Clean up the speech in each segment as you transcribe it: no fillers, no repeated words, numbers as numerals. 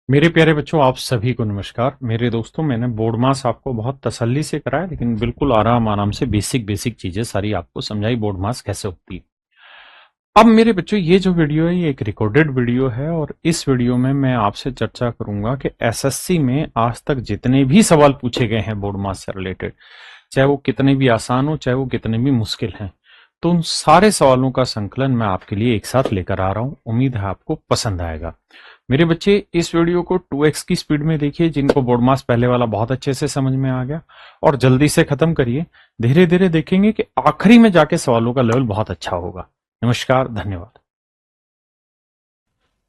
मेरे प्यारे बच्चों, आप सभी को नमस्कार। मेरे दोस्तों, मैंने बोर्ड मास आपको बहुत तसल्ली से कराया, लेकिन बिल्कुल आराम आराम से बेसिक बेसिक चीजें सारी आपको समझाई बोर्ड मास कैसे होती है। अब मेरे बच्चों, ये जो वीडियो है ये एक रिकॉर्डेड वीडियो है और इस वीडियो में मैं आपसे चर्चा करूंगा कि एसएससी में आज तक जितने भी सवाल पूछे गए हैं बोर्ड मास से रिलेटेड, चाहे वो कितने भी आसान हो, चाहे वो कितने भी मुश्किल हैं, तो उन सारे सवालों का संकलन मैं आपके लिए एक साथ लेकर आ रहा हूं। उम्मीद है आपको पसंद आएगा। मेरे बच्चे, इस वीडियो को 2x की स्पीड में देखिए, जिनको बोर्ड मास पहले वाला बहुत अच्छे से समझ में आ गया, और जल्दी से खत्म करिए। धीरे धीरे देखेंगे कि आखिरी में जाके सवालों का लेवल बहुत अच्छा होगा। नमस्कार, धन्यवाद।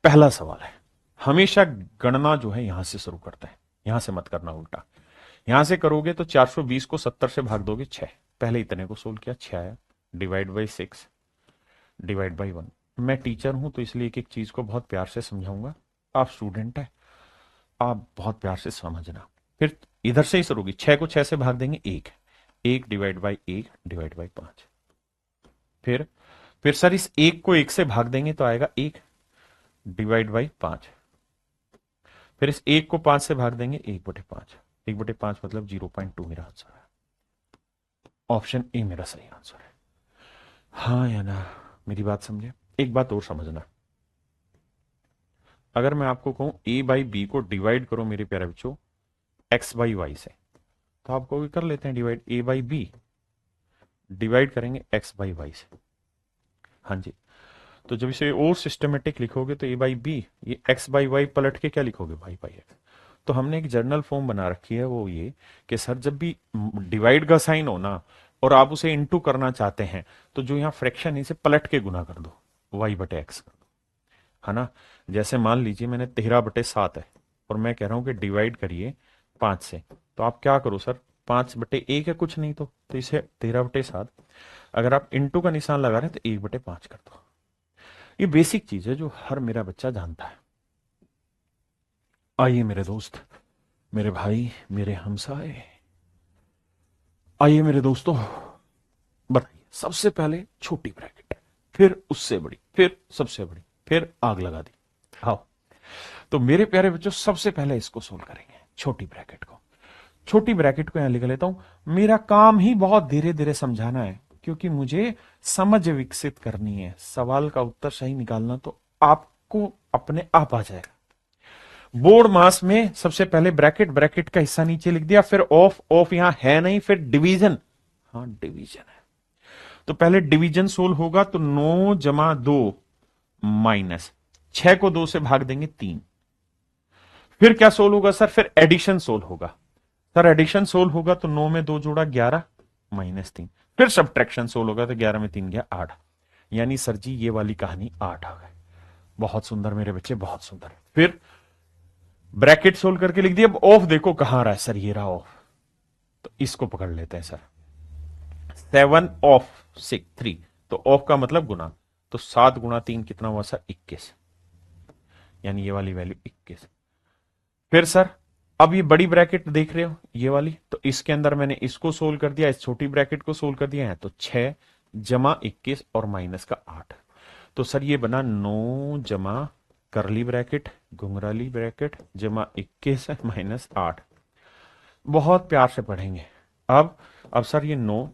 पहला सवाल है, हमेशा गणना जो है यहां से शुरू करते हैं, यहां से मत करना उल्टा। यहां से करोगे तो 420 को 70 से भाग दोगे 6, पहले इतने को सोल्व किया, 6 आया, डिवाइड बाई 6 डिवाइड बाई 1। मैं टीचर हूं तो इसलिए एक एक चीज को बहुत प्यार से समझाऊंगा। आप स्टूडेंट है, आप बहुत प्यार से समझना। फिर इधर से ही शुरू होगी, 6 को 6 से भाग देंगे 1, 1 डिवाइड बाई 1 डिवाइड बाई 5। फिर सर इस 1 को 1 से भाग देंगे तो आएगा 1 डिवाइड बाई 5। फिर इस 1 को 5 से भाग देंगे 1/5, 1/5 मतलब 0.2 मेरा आंसर है। ऑप्शन ए मेरा सही आंसर है। हाँ या ना, मेरी बात समझे। एक बात और समझना, अगर मैं आपको कहूं ए बाई बी को डिवाइड करो मेरे प्यारे बच्चों एक्स बाई वाई से, तो आप कहोगे कर लेते हैं divide, A by B divide करेंगे एक्स बाई वाई से। हाँ जी, तो जब इसे और सिस्टमेटिक लिखोगे तो ए बाई बी, ये एक्स बाई वाई पलट के क्या लिखोगे, वाई बाई एक्स। तो हमने एक जर्नल फॉर्म बना रखी है, वो ये कि सर जब भी डिवाइड का साइन हो ना और आप उसे इनटू करना चाहते हैं, तो जो यहाँ फ्रैक्शन है इसे पलट के गुना कर दो, वाई बटे एक्स कर दो, है ना। जैसे मान लीजिए मैंने 13/7 है और मैं कह रहा हूं कि डिवाइड करिए 5 से, तो आप क्या करो सर, 5/1 है कुछ नहीं, तो इसे 13/7, अगर आप इंटू का निशान लगा रहे हैं तो 1/5 कर दो। ये बेसिक चीज है जो हर मेरा बच्चा जानता है। आइए मेरे दोस्त, मेरे भाई, मेरे हमसाए, आइए मेरे दोस्तों, बताइए सबसे पहले छोटी ब्रैकेट, फिर उससे बड़ी, फिर सबसे बड़ी, फिर आग लगा दी। हाँ, तो मेरे प्यारे बच्चों सबसे पहले इसको सोल्व करेंगे, छोटी ब्रैकेट को। छोटी ब्रैकेट को यहां लिख लेता हूं। मेरा काम ही बहुत धीरे धीरे समझाना है, क्योंकि मुझे समझ विकसित करनी है। सवाल का उत्तर सही निकालना तो आपको अपने आप आ जाएगा। बोर्ड मास में सबसे पहले ब्रैकेट, ब्रैकेट का हिस्सा नीचे लिख दिया, फिर ऑफ, ऑफ यहां है नहीं, फिर डिवीजन। हाँ डिवीजन है, तो पहले डिवीजन सोल्व होगा, तो 9 - 2 माइनस 6 को 2 से भाग देंगे 3। फिर क्या सोल्व होगा सर, फिर एडिशन सोल्व होगा। सर एडिशन सोल्व होगा तो 9 में 2 जोड़ा 11 -3। फिर सब्ट्रैक्शन सोल्व होगा तो 11 में 3 गया 8। यानी सर जी ये वाली कहानी 8 आ गई। बहुत सुंदर मेरे बच्चे, बहुत सुंदर। फिर ब्रैकेट सोल्व करके लिख दिया। अब ऑफ देखो कहां रहा है सर, ये रहा ऑफ, तो इसको पकड़ लेते हैं सर। 7 ऑफ 3, तो ऑफ का मतलब गुना, तो 7 × 3 कितना हुआ सर, 21, यानी ये वाली वैल्यू 21। फिर सर अब ये बड़ी ब्रैकेट देख रहे हो ये वाली, तो इसके अंदर मैंने इसको सोल्व कर दिया, इस छोटी ब्रैकेट को सोल्व कर दिया है, तो 6 + 21 और माइनस का 8। तो सर ये बना 9 जमा करली ब्रैकेट घुंघराली ब्रैकेट जमा 21 -8। बहुत प्यार से पढ़ेंगे। अब सर ये 9,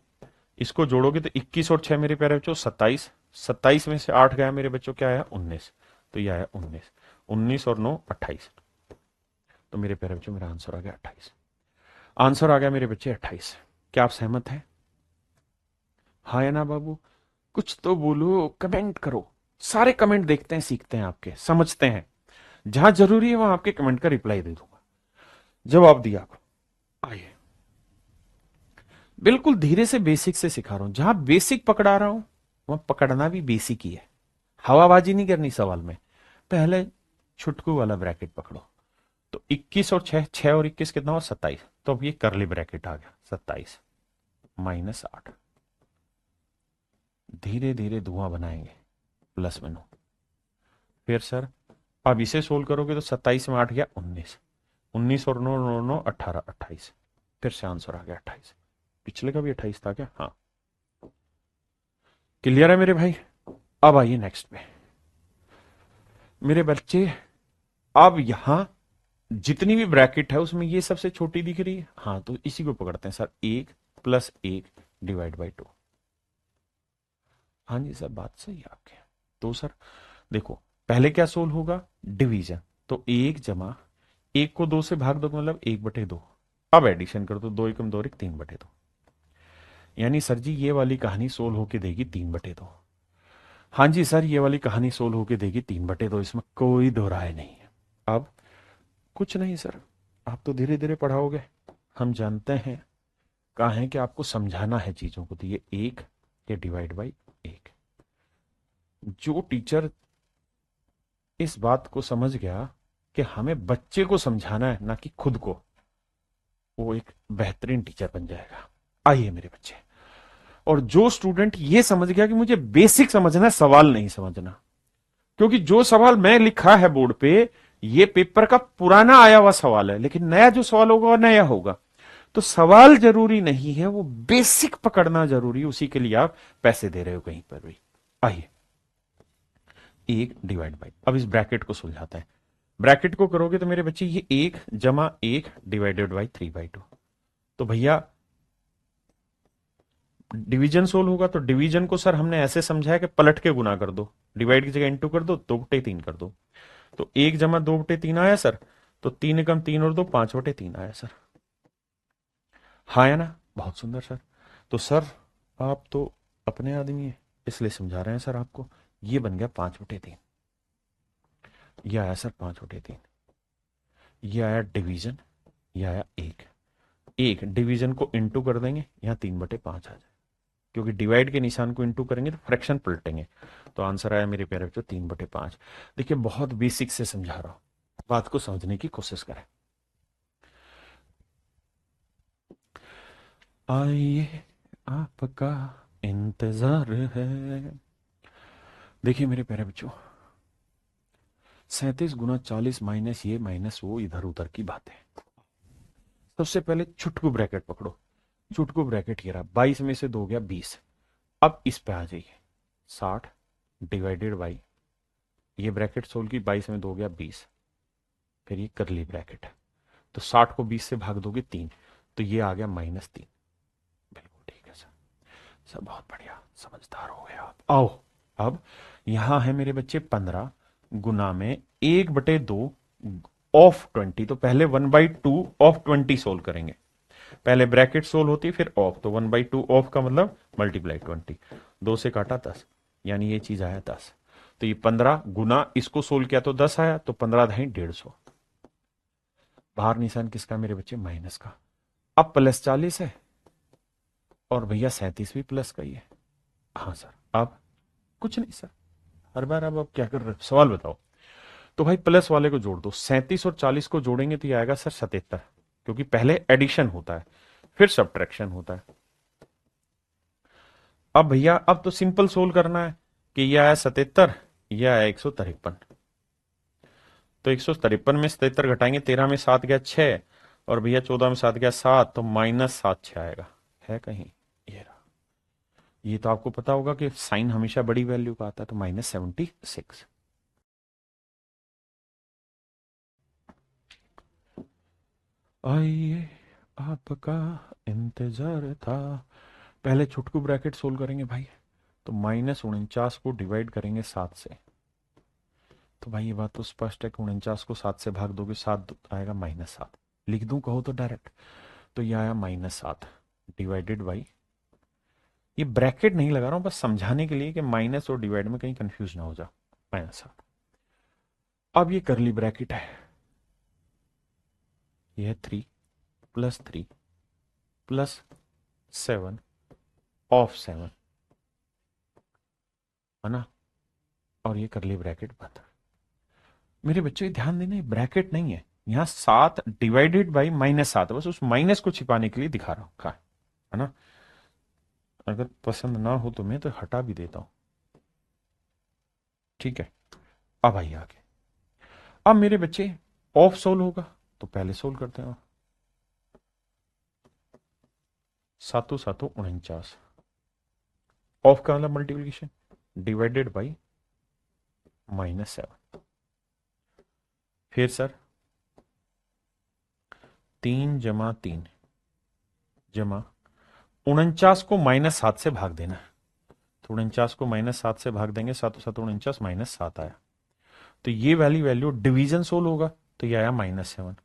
इसको जोड़ोगे तो 21 और 6 मेरे प्यारे बच्चों 27, 27 में से 8 गया मेरे बच्चों, क्या आया 19, तो ये आया 19, 19 और 9 28। तो मेरे प्यारे बच्चों मेरा आंसर आ गया 28। आंसर आ गया मेरे बच्चे 28। क्या आप सहमत हैं? हाँ या ना बाबू? कुछ तो बोलो, कमेंट करो। सारे कमेंट देखते हैं, सीखते हैं आपके, समझते हैं। जहां जरूरी है वहां आपके कमेंट का रिप्लाई दे दूंगा, जवाब दिया आपको। आइए, बिल्कुल धीरे से बेसिक से सिखा रहा हूं, जहां बेसिक पकड़ा रहा हूं वहां पकड़ना भी बेसिक ही है। हवाबाजी नहीं करनी सवाल में। पहले छुटकू वाला ब्रैकेट पकड़ो, तो 21 और 6, 6 और 21 कितना हुआ 27, तो अब ये करली ब्रैकेट आ गया 27 -8। धीरे धीरे धुआं बनाएंगे, प्लस में 9। फिर सर अब इसे सोल्व करोगे तो 27 में 8 गया 19, 19 और 9 9 9 18 28। फिर से आंसर आ गया 28। पिछले का भी 28 था क्या? हाँ, क्लियर है मेरे भाई। अब आइए नेक्स्ट पे मेरे बच्चे। अब यहां जितनी भी ब्रैकेट है उसमें ये सबसे छोटी दिख रही है, हाँ तो इसी को पकड़ते हैं सर, 1 + 1 डिवाइड बाई 2। हाँ जी सर, बात सही है आपके। तो सर देखो, पहले क्या सोल्व होगा, डिवीजन। तो 1 को 2 से भाग दो मतलब 1/2। अब एडिशन कर दो, 2 × 2 = 3/2। यानी सर जी ये वाली कहानी सोल्व होके देगी 3/2। हाँ जी सर, ये वाली कहानी सोल्व होके देगी 3/2, इसमें कोई दो राय नहीं है। अब कुछ नहीं सर, आप तो धीरे धीरे पढ़ाओगे, हम जानते हैं कहा है कि आपको समझाना है चीजों को। तो ये 1, ये डिवाइड बाई 1। जो टीचर इस बात को समझ गया कि हमें बच्चे को समझाना है ना कि खुद को, वो एक बेहतरीन टीचर बन जाएगा। आइए मेरे बच्चे, और जो स्टूडेंट ये समझ गया कि मुझे बेसिक समझना है, सवाल नहीं समझना, क्योंकि जो सवाल मैं लिखा है बोर्ड पे, ये पेपर का पुराना आया हुआ सवाल है, लेकिन नया जो सवाल होगा वो नया होगा। तो सवाल जरूरी नहीं है, वो बेसिक पकड़ना जरूरी है, उसी के लिए आप पैसे दे रहे हो कहीं पर भी। आइए, 1 / अब इस ब्रैकेट को सुलझाते हैं। ब्रैकेट को करोगे तो मेरे बच्चे ये 1 + 1 डिवाइडेड बाई 3/2। तो भैया डिवीजन सोल्व होगा, तो डिवीजन को सर हमने ऐसे समझा है कि पलट के गुना कर दो, डिवाइड की जगह इंटू कर दो, 2/3 कर दो। तो 1 + 2/3 आया सर, तो 3 × 3 और 2 5/3 आया सर। हाँ या ना, बहुत सुंदर सर। तो सर आप तो अपने आदमी है, इसलिए समझा रहे हैं सर आपको। ये बन गया 5/3, ये आया सर 5/3, ये आया डिवीजन, ये आया 1 डिवीजन को इंटू कर देंगे, यहाँ 3/5 आ जाए, क्योंकि डिवाइड के निशान को इंटू करेंगे तो फ्रैक्शन पलटेंगे। तो आंसर आया मेरे प्यारे बच्चों 3/5। देखिए बहुत बेसिक से समझा रहा हूं, बात को समझने की कोशिश करें। आइए आपका इंतजार है। देखिए मेरे प्यारे बच्चों, 37 × 40 माइनस ये माइनस वो इधर उधर की बात है। सबसे पहले छुटकू ब्रैकेट पकड़ो। छुटकू ब्रैकेट ये रहा, 22 में से 2 गया 20। अब इस पे आ जाइए, 60 डिवाइडेड बाई, ये ब्रैकेट सोल्व की, 22 में 2 गया 20, फिर ये करली ब्रैकेट है। तो 60 को 20 से भाग दोगे 3, तो ये आ गया -3। बिल्कुल ठीक है सर, सर बहुत बढ़िया, समझदार हो गए आप। आओ, अब यहां है मेरे बच्चे 15 गुना में 1/2 ऑफ 20। तो पहले 1/2 ऑफ 20 सोल्व करेंगे। पहले ब्रैकेट सोल्व होती है फिर ऑफ, तो 1/2 ऑफ का मतलब मल्टीप्लाई 20, 2 से काटा 10, यानी ये चीज आया 10। तो ये 15 गुना इसको सोल्व किया तो 10 आया, तो 15 × 150। बाहर निशान किसका मेरे बच्चे, माइनस का। अब +40 है, और भैया 37 भी प्लस का ही है। हाँ सर, अब कुछ नहीं सर, हर बार अब क्या कर रहे हो, सवाल बताओ। तो भाई प्लस वाले को जोड़ दो, 37 और 40 को जोड़ेंगे तो ये आएगा सर 77, क्योंकि पहले एडिशन होता है फिर सब्ट्रैक्शन होता है। अब भैया अब तो सिंपल सोल्व करना है कि ये आया 77, ये आया 153। तो 153 में 77 घटाएंगे, 13 में 7 गया 6, और भैया 14 में 7 गया 7, तो -7 6 आएगा। है कहीं, ये रहा। ये तो आपको पता होगा कि साइन हमेशा बड़ी वैल्यू का आता है, तो -76। आइए आपका इंतजार था। पहले छुटकू ब्रैकेट सोल्व करेंगे भाई, तो -49 को डिवाइड करेंगे 7 से। तो भाई ये बात तो स्पष्ट है कि 49 को 7 से भाग दोगे, 7 आएगा -7। लिख दूं कहो तो डायरेक्ट, तो ये आया -7 डिवाइडेड बाई, ये ब्रैकेट नहीं लगा रहा हूं बस समझाने के लिए कि माइनस और डिवाइड में कहीं कंफ्यूज ना हो जाए, -7। अब ये करली ब्रैकेट है, ये है 3 + 3 + 7 ऑफ 7, है ना, और ये करली ब्रैकेट बंद। मेरे बच्चे ध्यान देना, ये ब्रैकेट नहीं है, यहाँ 7 डिवाइडेड बाई -7, बस उस माइनस को छिपाने के लिए दिखा रहा हूं, का है ना। अगर पसंद ना हो तो मैं तो हटा भी देता हूं, ठीक है। अब आइए आगे। अब मेरे बच्चे ऑफ सोल्व होगा, तो पहले सोल्व करते हैं। 7 7 49, ऑफ का मतलब मल्टीप्लीकेशन, डिवाइडेड बाई -7। फिर सर 3 जमा 49 को -7 से भाग देना है। तो 49 को -7 से भाग देंगे, 7 -7 आया। तो ये वाली वैल्यू डिवीजन सोल्व होगा, तो ये आया -7।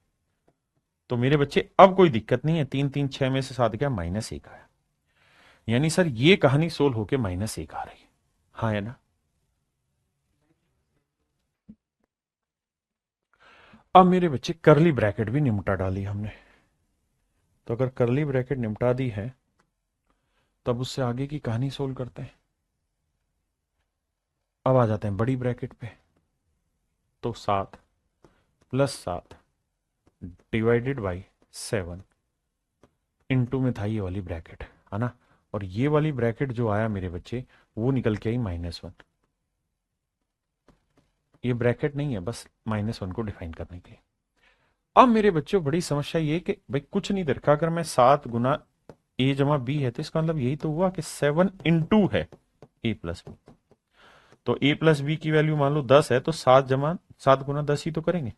तो मेरे बच्चे अब कोई दिक्कत नहीं है, 3 3 6 में से 7 गया, -1 आया। यानी सर ये कहानी सोल्व होके -1 आ रही है, हाँ है ना। अब मेरे बच्चे करली ब्रैकेट भी निमटा डाली हमने। तो अगर करली ब्रैकेट निमटा दी है, तब उससे आगे की कहानी सोल्व करते हैं। अब आ जाते हैं बड़ी ब्रैकेट पे। तो 7 + 7 डिवाइडेड बाई 7 इनटू में था ये वाली ब्रैकेट, है ना। और ये वाली ब्रैकेट जो आया मेरे बच्चे, वो निकल के आई -1। ये ब्रैकेट नहीं है, बस -1 को डिफाइन करने के लिए। अब मेरे बच्चों बड़ी समस्या ये कि भाई कुछ नहीं दे रखा, अगर मैं 7 गुना a जमा b है, तो इसका मतलब यही तो हुआ कि 7 इंटू है a प्लस बी। तो a प्लस बी की वैल्यू मान लो 10 है, तो 7 गुना 10 ही तो करेंगे।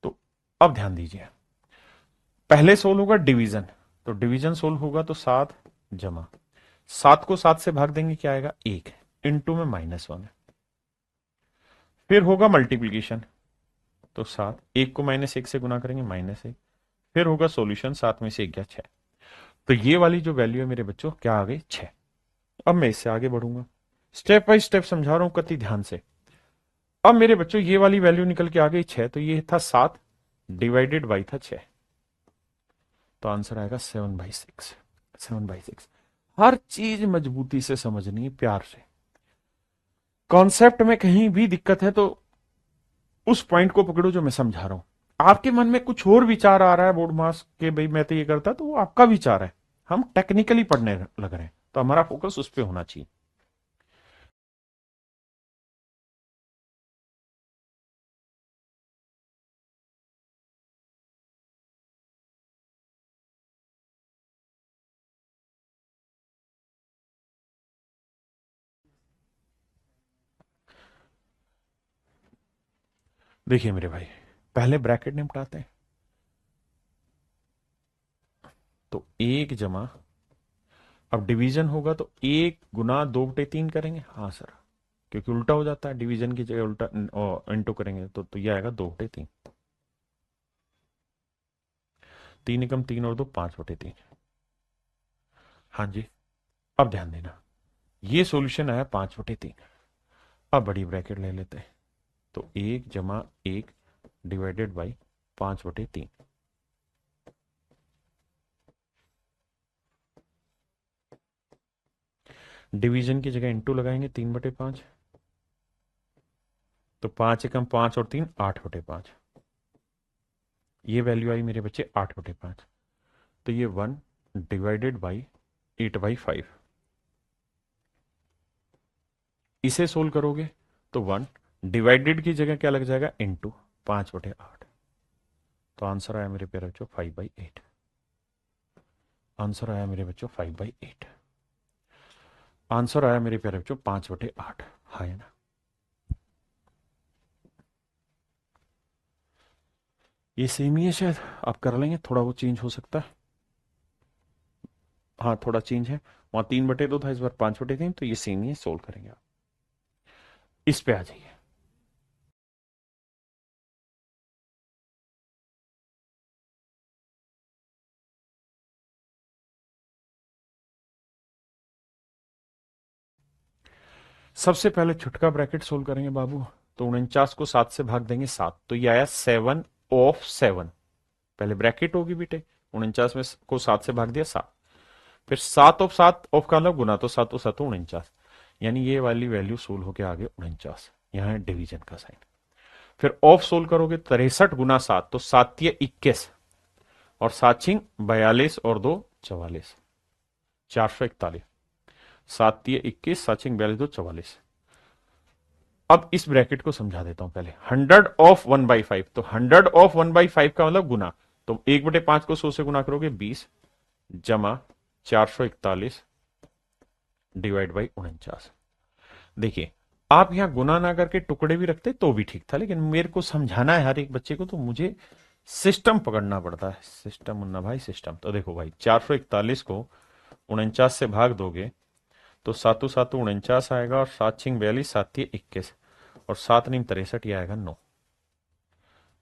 तो अब ध्यान दीजिए, पहले सोल्व होगा डिवीजन। तो डिवीजन सोल्व होगा तो 7 जमा 7 को 7 से भाग देंगे, क्या आएगा 1, इंटू में -1 है। फिर होगा मल्टीप्लीकेशन, तो 7 1 को -1 से गुना करेंगे, -1। फिर होगा सॉल्यूशन, 7 में से 1 गया 6। तो ये वाली जो वैल्यू है मेरे बच्चों, क्या आ गई 6। अब मैं इससे आगे बढ़ूंगा, स्टेप बाय स्टेप समझा रहा हूं कति ध्यान से। अब मेरे बच्चों ये वाली वैल्यू निकल के आ गई 6, तो ये था 7 डिवाइडेड बाई था 6। तो आंसर आएगा 7/6। 7/6। हर चीज मजबूती से समझनी है, प्यार से। कॉन्सेप्ट में कहीं भी दिक्कत है तो उस पॉइंट को पकड़ो जो मैं समझा रहा हूं। आपके मन में कुछ और विचार आ रहा है बोर्ड मास के, भाई मैं तो ये करता, तो वो आपका विचार है। हम टेक्निकली पढ़ने लग रहे हैं, तो हमारा फोकस उस पर होना चाहिए। देखिए मेरे भाई, पहले ब्रैकेट निपटाते हैं। तो 1 जमा, अब डिवीजन होगा तो 1 गुना 2/3 करेंगे, हाँ सर, क्योंकि उल्टा हो जाता है, डिवीजन की जगह उल्टा इंटू करेंगे, तो ये आएगा 2/3। 3 एकम 3 और 2 5/3। हाँ जी। अब ध्यान देना, ये सॉल्यूशन आया 5/3। अब बड़ी ब्रैकेट ले लेते हैं। तो 1 जमा 1 डिवाइडेड बाई 5/3। डिवीजन की जगह इंटू लगाएंगे, 3/5। तो 5 एकम 5 और 3 8/5। ये वैल्यू आई मेरे बच्चे 8/5। तो ये 1 डिवाइडेड बाई 8/5। इसे सोल्व करोगे तो 1 डिवाइडेड की जगह क्या लग जाएगा, इंटू 5/8। तो आंसर आया मेरे प्यारे बच्चों 5/8। आंसर आया मेरे बच्चों 5/8। आंसर आया मेरे प्यारे बच्चों 5/8। हाँ है ना। ये सेम ही है शायद, आप कर लेंगे, थोड़ा वो चेंज हो सकता है। हाँ थोड़ा चेंज है, वहां 3/2 था, इस बार 5/3, तो ये सेम ही है, सोल्व करेंगे आप। इस पे आ जाइए। सबसे पहले छुटका ब्रैकेट सोल्व करेंगे बाबू। तो 49 को 7 से भाग देंगे, 7, तो ये आया 7/7। पहले ब्रैकेट होगी बेटे, 49 में को 7 से भाग दिया 7। फिर 7/7 ऑफ का अलग गुना, तो 7 49। यानी ये वाली वैल्यू सोल्व होके आगे 49, यहां है डिवीजन का साइन। फिर ऑफ सोल्व करोगे 63 गुना 7, तो 7 21 और 7 42 और 2 44, 441। 7 21, 7 42 2 44। अब इस ब्रैकेट को समझा देता हूं पहले। 100/1/5, तो 100/1/5 का मतलब गुना। तो 1/5 को 100 से गुना करोगे 20, जमा 441 डिवाइड बाई 49। देखिए, आप यहां गुना ना करके टुकड़े भी रखते तो भी ठीक था, लेकिन मेरे को समझाना है हर एक बच्चे को, तो मुझे सिस्टम पकड़ना पड़ता है, सिस्टम मुन्ना भाई सिस्टम। तो देखो भाई 441 को 49 से भाग दोगे तो सातु सातु 49 आएगा, और 7 6 42, 7 3 21, और 7 9 63, ये आएगा 9।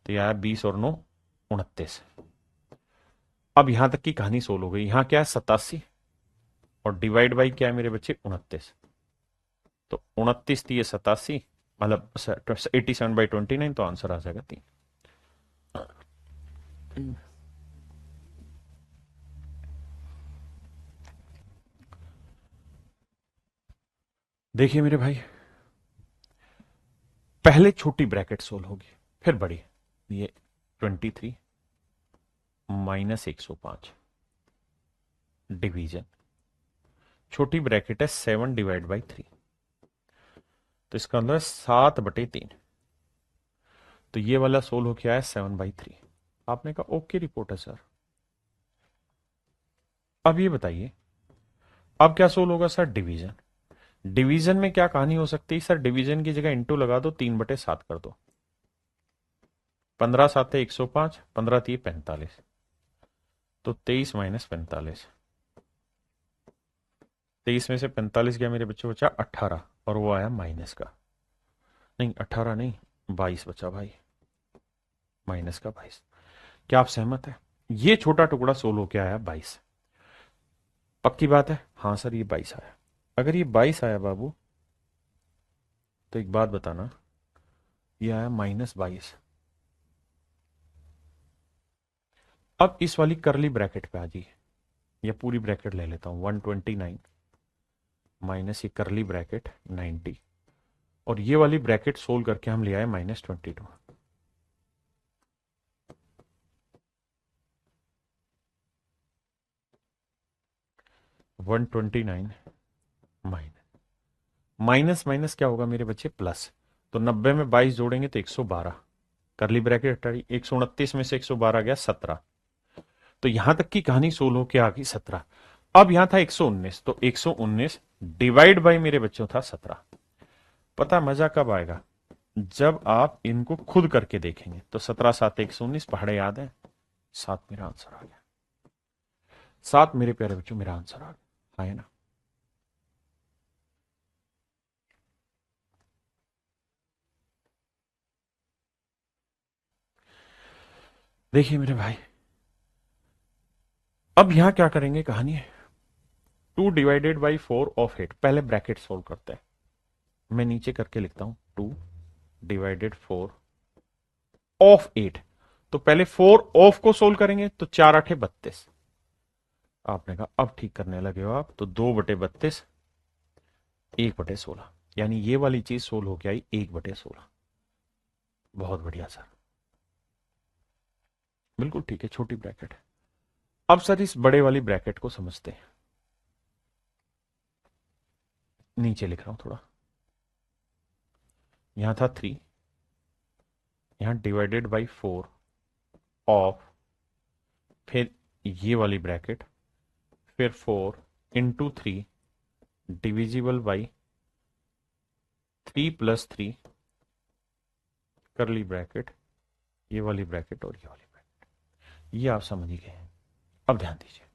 तो यह आया 20 और 9 29। अब यहां तक की कहानी सोल हो गई। यहां क्या है 87, और डिवाइड बाई क्या है मेरे बच्चे 29। तो 29 थी ये 87, मतलब 87/29, तो आंसर आ जाएगा 3। देखिए मेरे भाई, पहले छोटी ब्रैकेट सोल्व होगी, फिर बड़ी। ये 23 -105 डिवीजन, छोटी ब्रैकेट है 7/3, तो इसका अंदर 7/3। तो ये वाला सोल्व हो क्या है 7/3। आपने कहा ओके रिपोर्ट है सर। अब ये बताइए, अब क्या सोल्व होगा सर? डिवीजन। डिवीजन में क्या कहानी हो सकती है सर? डिवीजन की जगह इंटू लगा दो, 3/7 कर दो। 15 7 105, 15 3 45, तो 23 - 45। 23 में से 45 गया मेरे बच्चों, बचा 18, और वो आया माइनस का। नहीं 18 नहीं, 22 बचा भाई, माइनस का 22। क्या आप सहमत है? ये छोटा टुकड़ा सोलो क्या आया 22। पक्की बात है? हाँ सर ये 22 आया। अगर ये 22 आया बाबू, तो एक बात बताना, ये आया -22। अब इस वाली करली ब्रैकेट पे आ जाइए, या पूरी ब्रैकेट ले लेता हूं, 129 माइनस ये करली ब्रैकेट 90, और ये वाली ब्रैकेट सोल्व करके हम ले आए -22। 129 माइनस माइनस क्या होगा मेरे बच्चे? प्लस। तो 90 में 22 जोड़ेंगे तो 112, करली ब्रैकेट हटाई, 129 में से 112 गया 17। तो यहां तक की कहानी सोल्व होके आ गई 17। अब यहां था 119, तो 119 डिवाइड बाई मेरे बच्चों था 17। पता मजा कब आएगा? जब आप इनको खुद करके देखेंगे। तो 17 7 119, पहाड़े याद है? 7 मेरा आंसर आ गया। 7 मेरे प्यारे बच्चों मेरा आंसर आ गया, है ना? देखिए मेरे भाई, अब यहां क्या करेंगे कहानी है, 2/4 ऑफ 8। पहले ब्रैकेट सोल्व करते हैं, मैं नीचे करके लिखता हूं 2/4 ऑफ 8। तो पहले 4 ऑफ को सोल्व करेंगे, तो 4 8 32। आपने कहा अब ठीक करने लगे हो आप, तो 2/32 1/16, यानी ये वाली चीज सोल्व होके आई 1/16। बहुत बढ़िया सर, बिल्कुल ठीक है, छोटी ब्रैकेट है। अब सर इस बड़े वाली ब्रैकेट को समझते हैं, नीचे लिख रहा हूं थोड़ा। यहां था 3, यहां डिवाइडेड बाई 4 ऑफ, फिर ये वाली ब्रैकेट, फिर 4 × 3 डिविजिबल बाई 3 + 3 करली ब्रैकेट, ये वाली ब्रैकेट और ये वाली ब्रैकेट। ये आप समझ ही गए हैं। अब ध्यान दीजिए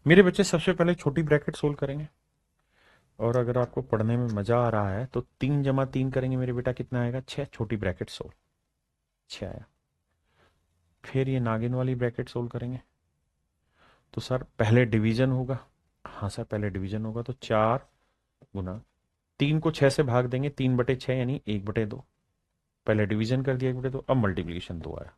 मेरे बच्चे, सबसे पहले छोटी ब्रैकेट सोल्व करेंगे, और अगर आपको पढ़ने में मजा आ रहा है तो 3 × 3 करेंगे मेरे बेटा, कितना आएगा? 6। छोटी ब्रैकेट सोल्व, 6 आया। फिर ये नागिन वाली ब्रैकेट सोल्व करेंगे, तो सर पहले डिवीजन होगा। हाँ सर पहले डिवीजन होगा, तो 4 गुना 3 को 6 से भाग देंगे, 3/6 यानी 1/2। पहले डिवीजन कर दिया 1/2, अब मल्टीप्लीकेशन 2 आया।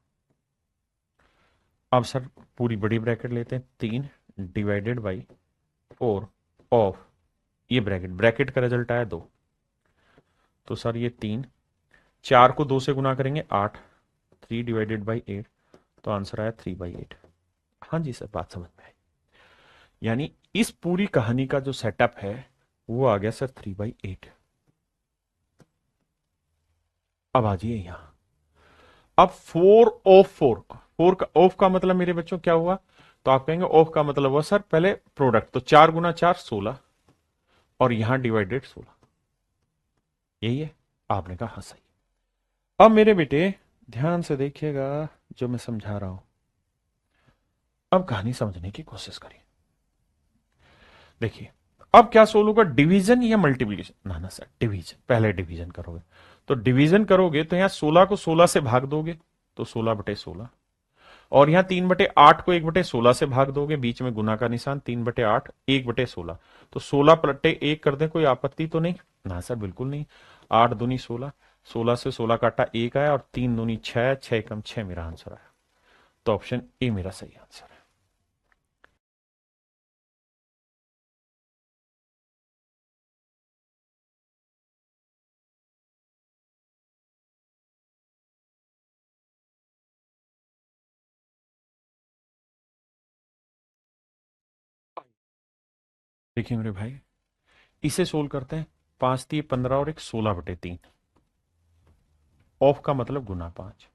अब सर पूरी बड़ी ब्रैकेट लेते हैं, 3/4 ऑफ, ये ब्रैकेट, ब्रैकेट का रिजल्ट आया 2। तो सर ये 3, 4 को 2 से गुना करेंगे 8, 3/8, तो आंसर आया 3/8। हाँ जी सर, बात समझ में आई। यानी इस पूरी कहानी का जो सेटअप है वो आ गया सर 3/8। अब आ जाइए यहां, अब 4 ऑफ 4 का ऑफ का मतलब मेरे बच्चों क्या हुआ? तो आप कहेंगे ऑफ का मतलब हुआ सर पहले प्रोडक्ट, तो 4 × 4 16, और यहां डिवाइडेड 16, यही है? आपने कहा हाँ सही। अब मेरे बेटे ध्यान से देखिएगा, जो मैं समझा रहा हूं। अब कहानी समझने की कोशिश करिए। देखिए, अब क्या सोल्व होगा, डिवीजन या मल्टीप्लीकेशन? ना ना सर, डिवीजन, पहले डिवीजन करोगे। तो डिवीजन करोगे तो यहां 16 को 16 से भाग दोगे तो 16/16, और यहां 3/8 को 1/16 से भाग दोगे, बीच में गुना का निशान, 3/8 1/16, तो 16/1 कर दे, कोई आपत्ति तो नहीं? ना सर, बिल्कुल नहीं। 8 दूनी 16, 16 से 16 काटा 1 आया, और 3 दूनी 6, 6 कम 6 मेरा आंसर आया। तो ऑप्शन ए मेरा सही आंसर है। देखिए मेरे भाई, इसे सोल्व करते हैं। 5×3 = 15 और एक 16/3, ऑफ का मतलब गुना 5,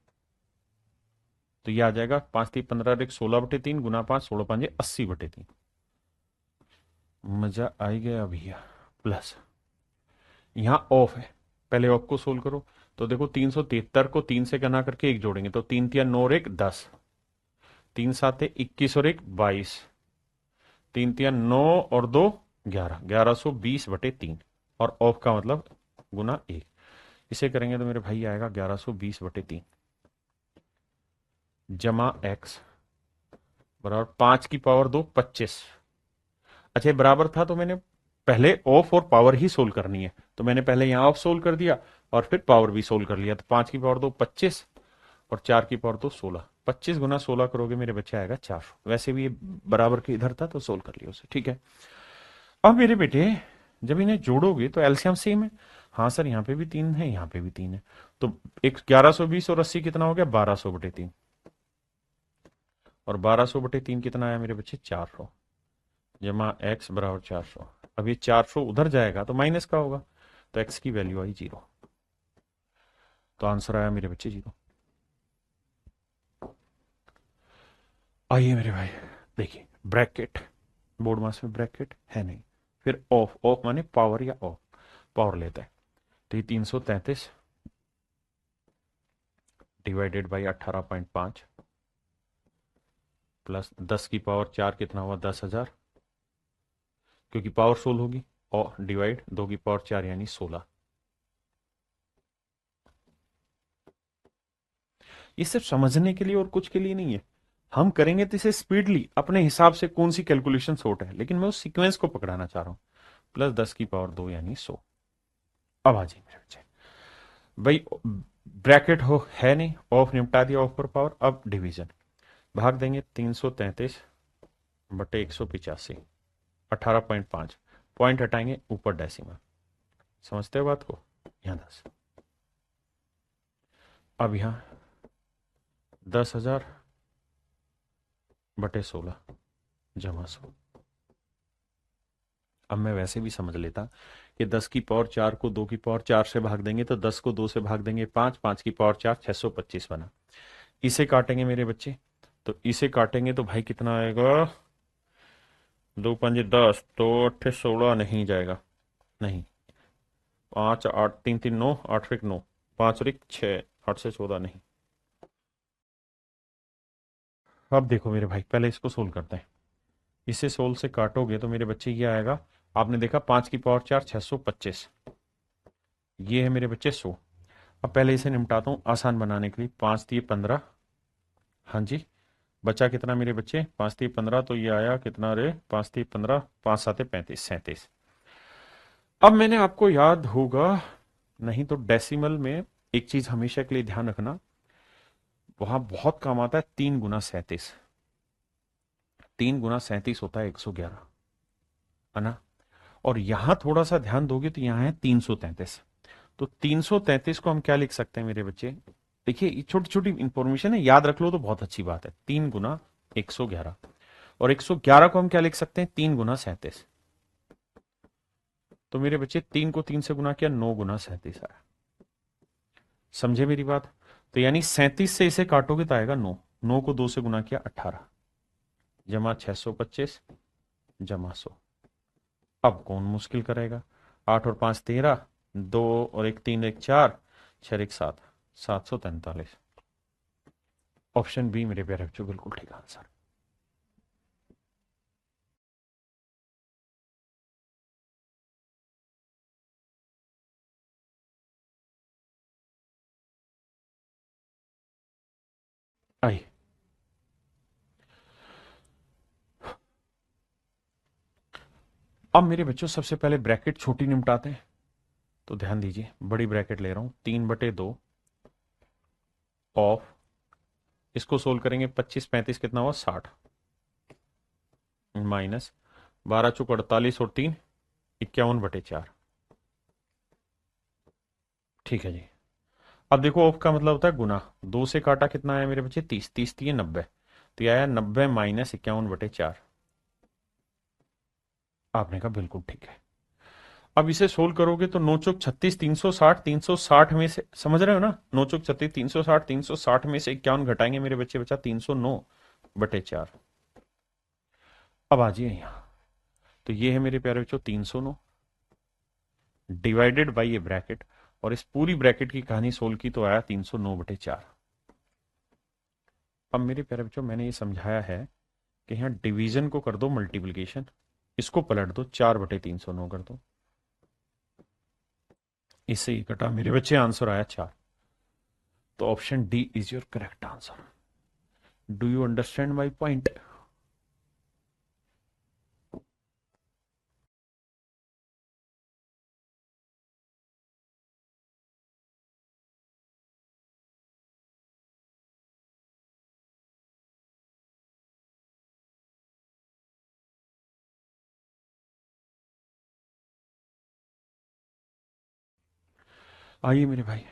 तो ये आ जाएगा 5×3 = 15 और एक 16/3 गुना 5, 16×5 = 80/3। मजा आई गया भैया। प्लस यहां ऑफ है, पहले ऑफ को सोल्व करो। तो देखो 373 को 3 से गना करके 1 जोड़ेंगे, तो 3×3 = 9 और 1 10, 3×7 = 21 और 1 22, 3×3 = 9 और 2 11, 1120/3, और ऑफ का मतलब गुना 1। इसे करेंगे तो मेरे भाई आएगा 1120/3 जमा एक्स बराबर 5 की पावर 2 25। अच्छा, ये बराबर था तो मैंने पहले ऑफ और पावर ही सोल्व करनी है, तो मैंने पहले यहां ऑफ सोल्व कर दिया और फिर पावर भी सोल्व कर लिया। तो 5 की पावर 2 25 और 4 की पावर 2 16, 25 गुना 16 करोगे मेरे बच्चे आएगा 400। वैसे भी ये बराबर के इधर था तो सोल्व कर लिया उसे, ठीक है। अब मेरे बेटे, जब इन्हें जोड़ोगे तो एलसीएम सेम है। हाँ सर, यहाँ पे भी 3 है, यहाँ पे भी 3 है, तो एक 1120 और 80 कितना हो गया, 1200/3, और 1200/3 कितना आया मेरे बच्चे, 400, जमा एक्स बराबर 400। अब ये 400 उधर जाएगा तो माइनस का होगा, तो एक्स की वैल्यू आई 0, तो आंसर आया मेरे बच्चे 0। आइए मेरे भाई, देखिए ब्रैकेट, बोर्ड मास में ब्रैकेट है नहीं, फिर ऑफ, ऑफ माने पावर या ऑफ, पावर लेता है, तो ये 333 डिवाइडेड बाई 18.5 प्लस 10 की पावर 4 कितना हुआ, 10,000, क्योंकि पावर 16 होगी, और डिवाइड 2 की पावर 4 यानी 16। ये सिर्फ समझने के लिए और कुछ के लिए नहीं है। हम करेंगे तो इसे स्पीडली अपने हिसाब से कौन सी कैलकुलेशन शॉर्ट है, लेकिन मैं उस सीक्वेंस को पकड़ाना चाह रहा हूं। प्लस 10 की पावर 2 यानी 100। अब आ जाइए मेरे बच्चे, भाई ब्रैकेट हो है नहीं, ऑफ निपटा दिया, ऑफ पर पावर। अब डिवीजन, भाग देंगे 333/185, 18.5, पॉइंट हटाएंगे, ऊपर डेसिमल। समझते हो बात को? यहां 10, अब यहां 10,000/16 जमा 100। अब मैं वैसे भी समझ लेता कि 10 की पावर 4 को 2 की पावर 4 से भाग देंगे तो 10 को 2 से भाग देंगे 5, 5 की पावर 4 625 बना। इसे काटेंगे मेरे बच्चे, तो इसे काटेंगे तो भाई कितना आएगा, 2×5 = 10, तो 8 16 नहीं जाएगा, नहीं, 5 8 3 3 9, 8 1 9, 5 और 1 6, 8 से 14 नहीं। अब देखो मेरे भाई, पहले इसको सोल्व करते हैं। इसे सोल्व से काटोगे तो मेरे बच्चे ये आएगा, आपने देखा 5 की पावर 4 625, ये है मेरे बच्चे 100। अब पहले इसे निपटाता हूँ आसान बनाने के लिए, 5×3 = 15, हाँ जी, बचा कितना मेरे बच्चे, 5×3 = 15, तो ये आया कितना रे, 5×3 = 15, 5×7 = 35, 37। अब मैंने आपको याद होगा, नहीं तो डेसिमल में एक चीज हमेशा के लिए ध्यान रखना, वहां बहुत काम आता है 3×37, 3×37 होता है 111, है ना। और यहां थोड़ा सा ध्यान दोगे तो यहां है 333, तो 333 को हम क्या लिख सकते हैं मेरे बच्चे, देखिए ये छोटी छोटी इंफॉर्मेशन है, याद रख लो तो बहुत अच्छी बात है, 3×111, और 111 को हम क्या लिख सकते हैं, 3×37, तो मेरे बच्चे 3 को 3 से गुना किया, 9×37 आया। समझे मेरी बात? तो यानी 37 से इसे काटोगे तो आएगा 9, 9 को 2 से गुना किया 18, जमा 625 जमा 100। अब कौन मुश्किल करेगा, 8 और 5 13, 2 और 1 3 1 4, 6 और 1 7, 743। ऑप्शन बी मेरे प्यारे बच्चों बिल्कुल ठीक आंसर। आइए, अब मेरे बच्चों सबसे पहले ब्रैकेट छोटी निपटाते हैं। तो ध्यान दीजिए, बड़ी ब्रैकेट ले रहा हूं, 3/2 ऑफ, इसको सोल्व करेंगे, 25 35 कितना हुआ 60, माइनस 12 × 4 = 48 और 3 51/4। ठीक है जी। अब देखो ऑफ का मतलब होता है गुना, 2 से काटा कितना आया मेरे बच्चे 30, 30 दिए 90, तो यह आया 90 माइनस 51/4। आपने कहा बिल्कुल ठीक है। अब इसे सोल्व करोगे तो 9×36 360, 360 में से, समझ रहे हो ना, 9×36 360, 360 में से 51 घटाएंगे मेरे बच्चे, बचा 309/4। अब आ जाइए यहां, तो ये है मेरे प्यारे बच्चों 309 डिवाइडेड बाई ये ब्रैकेट, और इस पूरी ब्रैकेट की कहानी सोल्व की तो आया 309/4। अब मेरे प्यारे बच्चों मैंने ये समझाया है कि यहां डिवीजन को कर दो मल्टीप्लीकेशन, इसको पलट दो, 4/309 कर दो, इससे ही कटा मेरे बच्चे, आंसर आया 4। तो option D is your correct answer. Do you understand my point? आइए मेरे भाई,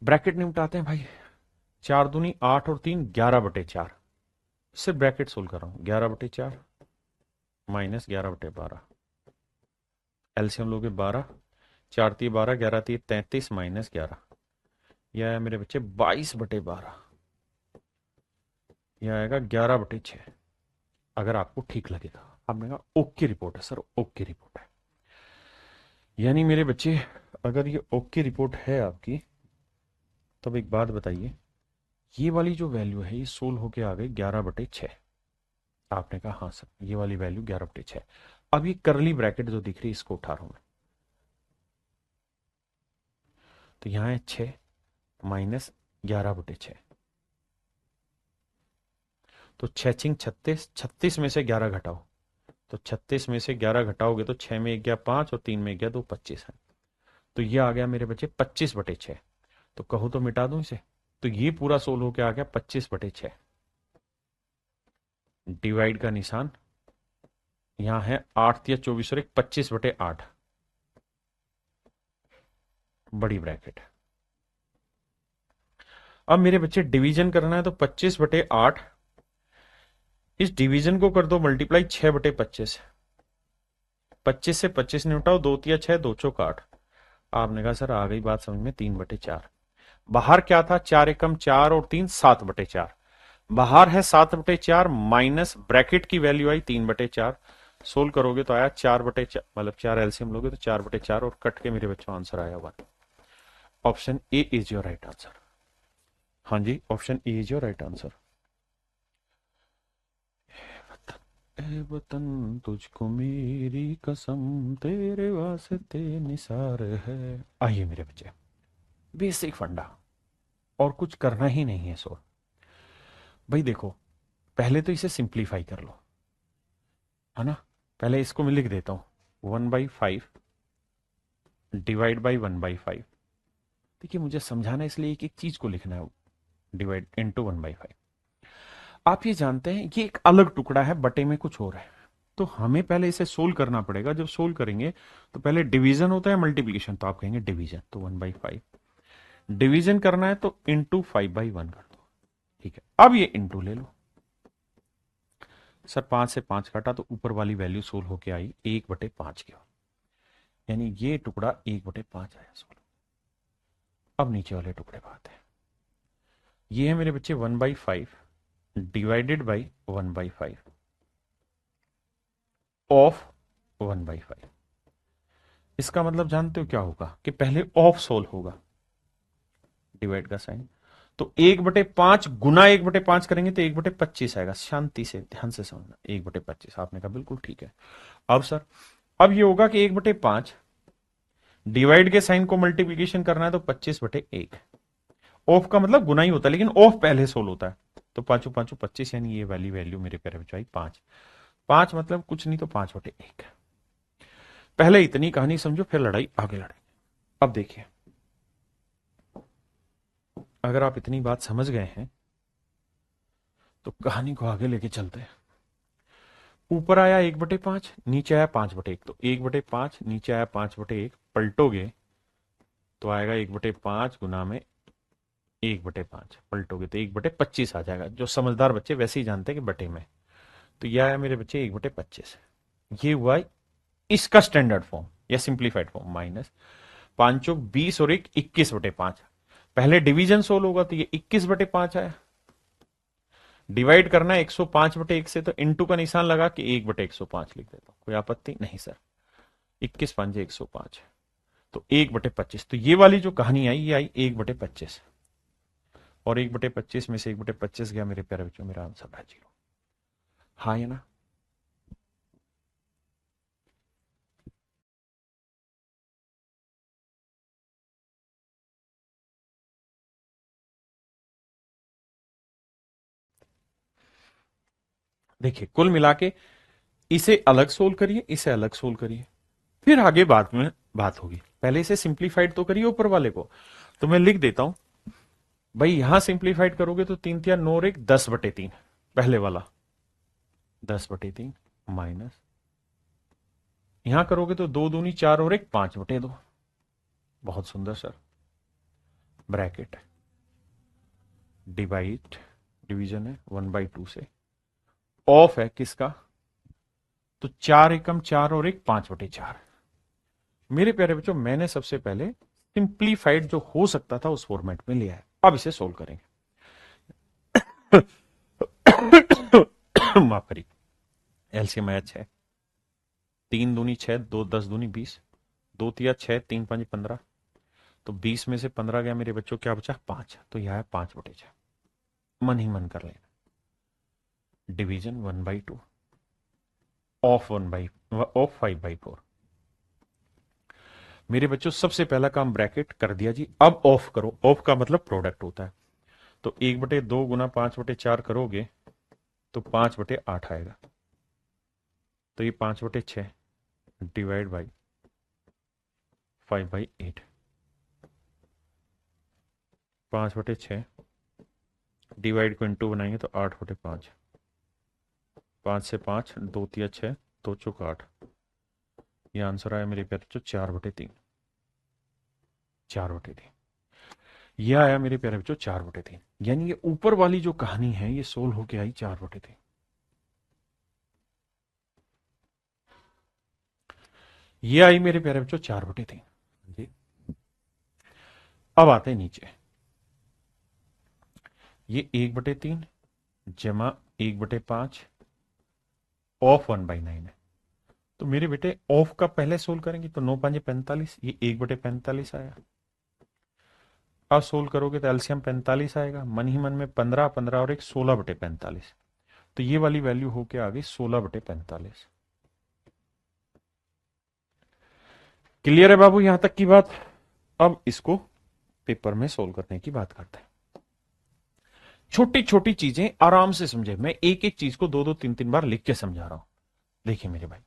ब्रैकेट निपटाते हैं भाई। 4 दूनी 8 और 3 11/4, सिर्फ ब्रैकेट सोल्व कर रहा हूं, 11/4 माइनस 11/12, एलसीएम लोगे 12, 4×3 = 12, 11×3 = 33 माइनस 11, यह आया मेरे बच्चे 22/12, यह आएगा 11/6। अगर आपको ठीक लगेगा, आपने कहा ओके रिपोर्ट है सर, ओके रिपोर्ट है, यानी मेरे बच्चे अगर ये ओके रिपोर्ट है आपकी, तब एक बात बताइए, ये वाली जो वैल्यू है ये सोल्व होके आ गई 11/6। आपने कहा हाँ सर, ये वाली वैल्यू 11/6। अब ये करली ब्रैकेट जो दिख रही है इसको उठा रहा हूं मैं, तो यहां है 6 माइनस 11/6, तो 6×6 = 36, 36 में से 11 घटाओ, तो 36 में से 11 घटाओगे तो 6 में 1 गया 5 और 3 में 1 गया 2, 25 है। तो ये आ गया मेरे बच्चे 25/6। तो कहो तो मिटा दूं इसे, तो ये पूरा सोल्व होके आ गया 25/6। डिवाइड का निशान यहां है, 8×3 = 24 और 25/8, बड़ी ब्रैकेट। अब मेरे बच्चे डिवीजन करना है, तो 25/8, इस डिवीजन को कर दो मल्टीप्लाई 6/25, 25 से 25 ने उठाओ, 2×3 = 6, 2×4 = 8। आपने कहा सर आ गई बात समझ में, 3/4। बाहर क्या था, 4 एकम 4 और 3 7/4, बाहर है 7/4 माइनस ब्रैकेट की वैल्यू आई 3/4, सोल्व करोगे तो आया 4/4, मतलब 4 एलसीएम लोगे तो 4/4 और कट के मेरे बच्चों आंसर आया 1। Option A is your right answer. हाँ जी, option A is your right answer. ए वतन तुझको मेरी कसम, तेरे वास्ते निसार है। आइए मेरे बच्चे, बेसिक फंडा, और कुछ करना ही नहीं है सो। भाई देखो, पहले तो इसे सिंप्लीफाई कर लो, है ना। पहले इसको मैं लिख देता हूं, 1/5 डिवाइड बाई 1/5। देखिए मुझे समझाना इसलिए एक एक चीज को लिखना है, डिवाइड इंटू 1/5। आप ये जानते हैं ये एक अलग टुकड़ा है, बटे में कुछ और है, तो हमें पहले इसे सोल्व करना पड़ेगा। जब सोल्व करेंगे तो पहले डिवीजन होता है मल्टीप्लीकेशन, तो आप कहेंगे डिवीजन, तो 1/5 डिवीजन करना है तो इंटू 5/1 कर दो। ठीक है, अब ये इंटू ले लो सर, 5 से 5 काटा तो ऊपर वाली वैल्यू सोल्व होके आई 1/5 की, यानी ये टुकड़ा 1/5 आया सोल्व। अब नीचे वाले टुकड़े पे आते हैं, ये है मेरे बच्चे 1/5 डिवाइडेड बाई 1/5 ऑफ 1/5। इसका मतलब जानते हो क्या होगा, कि पहले ऑफ सोल्व होगा, डिवाइड का साइन, तो 1/5 गुना 1/5 करेंगे तो 1/25 आएगा। शांति से ध्यान से समझना, 1/25। आपने कहा बिल्कुल ठीक है। अब सर, अब ये होगा कि 1/5 डिवाइड के साइन को मल्टीप्लीकेशन करना है तो 25/1। ऑफ का मतलब गुना ही होता है, लेकिन ऑफ पहले सोल होता है। तो पांचों पांचों 25, यानी ये वाली वैल्यू मेरे प्यारे बच्चों आई 5। 5 मतलब कुछ नहीं तो 5/1। पहले इतनी कहानी समझो, फिर लड़ाई आगे लड़ाई। अब देखिए, अगर आप इतनी बात समझ गए हैं तो कहानी को आगे लेके चलते हैं। ऊपर आया 1/5, नीचे आया 5/1। तो 1/5 नीचे आया 5/1, पलटोगे तो आएगा 1/5 गुना में 1/5, पलटोगे तो 1/25 आ जाएगा। जो समझदार बच्चे वैसे ही जानते हैं कि बटे में। तो यह आया मेरे बच्चे 1/25। ये हुआ इसका स्टैंडर्ड फॉर्म या सिंप्लीफाइड फॉर्म। माइनस 5 20 और 1 21/5। पहले डिवीजन सोल्व होगा तो ये 21/5 आया। डिवाइड करना है 105/1 से, तो इंटू का निशान लगा कि 1/105 लिख देता हूं। कोई आपत्ति नहीं सर। 21 5 105, तो 1/25। तो ये वाली जो कहानी आई, ये आई 1/25, और 1/25 में से 1/25 गया मेरे प्यारे बच्चों, मेरा आंसर है 0। हाँ या ना? देखिए, कुल मिला के इसे अलग सोल्व करिए, इसे अलग सोल्व करिए, फिर आगे बाद में बात होगी। पहले इसे सिंप्लीफाइड तो करिए ऊपर वाले को। तो मैं लिख देता हूं भाई, यहां सिंप्लीफाइड करोगे तो 3 3 9 और 1 10/3, पहले वाला 10/3 माइनस, यहां करोगे तो 2 दूनी 4 और 1 5/2। बहुत सुंदर सर। ब्रैकेट, डिवाइड, डिवीजन है 1/2 से, ऑफ है किसका, तो 4 एकम 4 और 1 5/4। मेरे प्यारे बच्चों, मैंने सबसे पहले सिंप्लीफाइड जो हो सकता था उस फॉर्मेट में लिया है। अब इसे सोल्व करेंगे। माफ करिए, एलसीएम आया 6, 3 दूनी 6, 2 10 दूनी 20, 2 तिया 6, 3 5 15। तो 20 में से 15 गया मेरे बच्चों, क्या बचा 5। तो यह है 5/6। मन ही मन कर लेना। Division 1/2, of 5/4। मेरे बच्चों, सबसे पहला काम ब्रैकेट कर दिया जी। अब ऑफ करो। ऑफ का मतलब प्रोडक्ट होता है। तो 1/2 गुना 5/4 करोगे तो 5/8 आएगा। तो ये 5/6 डिवाइड बाई 5/8। 5/6 डिवाइड को इंटू बनाएंगे तो 8/5। 5 से 5, 2 तिया 6, 2 चौक 8। ये आंसर आया मेरे प्यारे बच्चों 4/3। 4/3 ये आया मेरे प्यारे बच्चों 4/3। यानी ये ऊपर वाली जो कहानी है ये सोल्व होके आई 4/3। ये आई मेरे प्यारे बच्चों 4/3 जी। अब आते हैं नीचे। ये 1/3 जमा 1/5 ऑफ 1/9 है। तो मेरे बेटे ऑफ का पहले सोल्व करेंगे तो 9 5 45, ये 1/45 आया। अब सोल्व करोगे तो एलसीएम 45 आएगा। मन ही मन में 15 15 और एक 16/45। तो ये वाली वैल्यू होके आ गई 16/45। क्लियर है बाबू यहां तक की बात? अब इसको पेपर में सोल्व करने की बात करते हैं। छोटी छोटी चीजें आराम से समझे। मैं एक एक चीज को 2 2 3 3 बार लिख के समझा रहा हूं। देखिए मेरे भाई,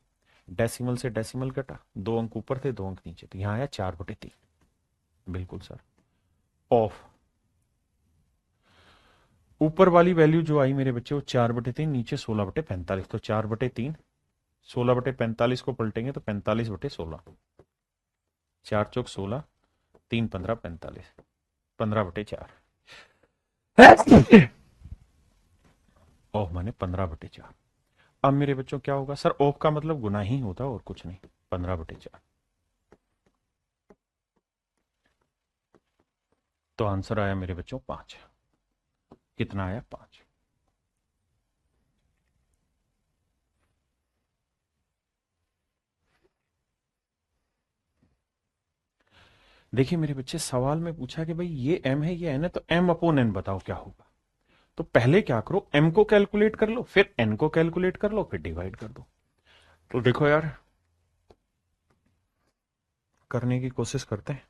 डेसिमल से डेसिमल कटा, 2 अंक ऊपर थे 2 अंक नीचे, तो यहां आया 4/3। बिल्कुल सर। ऑफ, ऊपर वाली वैल्यू जो आई मेरे बच्चे वो 4/3, नीचे 16/45। तो 4/3, 16/45 को पलटेंगे तो 45/16। 4 चौक 16, 3 15 45, 15/4। ऑफ माने 15/4। अब मेरे बच्चों क्या होगा सर? ऑफ का मतलब गुना ही होता है और कुछ नहीं। 15/4। तो आंसर आया मेरे बच्चों 5। कितना आया? 5। देखिए मेरे बच्चे, सवाल में पूछा कि भाई ये m है ये n है, तो m अपॉन n बताओ क्या होगा। तो पहले क्या करो, m को कैलकुलेट कर लो, फिर n को कैलकुलेट कर लो, फिर डिवाइड कर दो। तो देखो यार, करने की कोशिश करते हैं।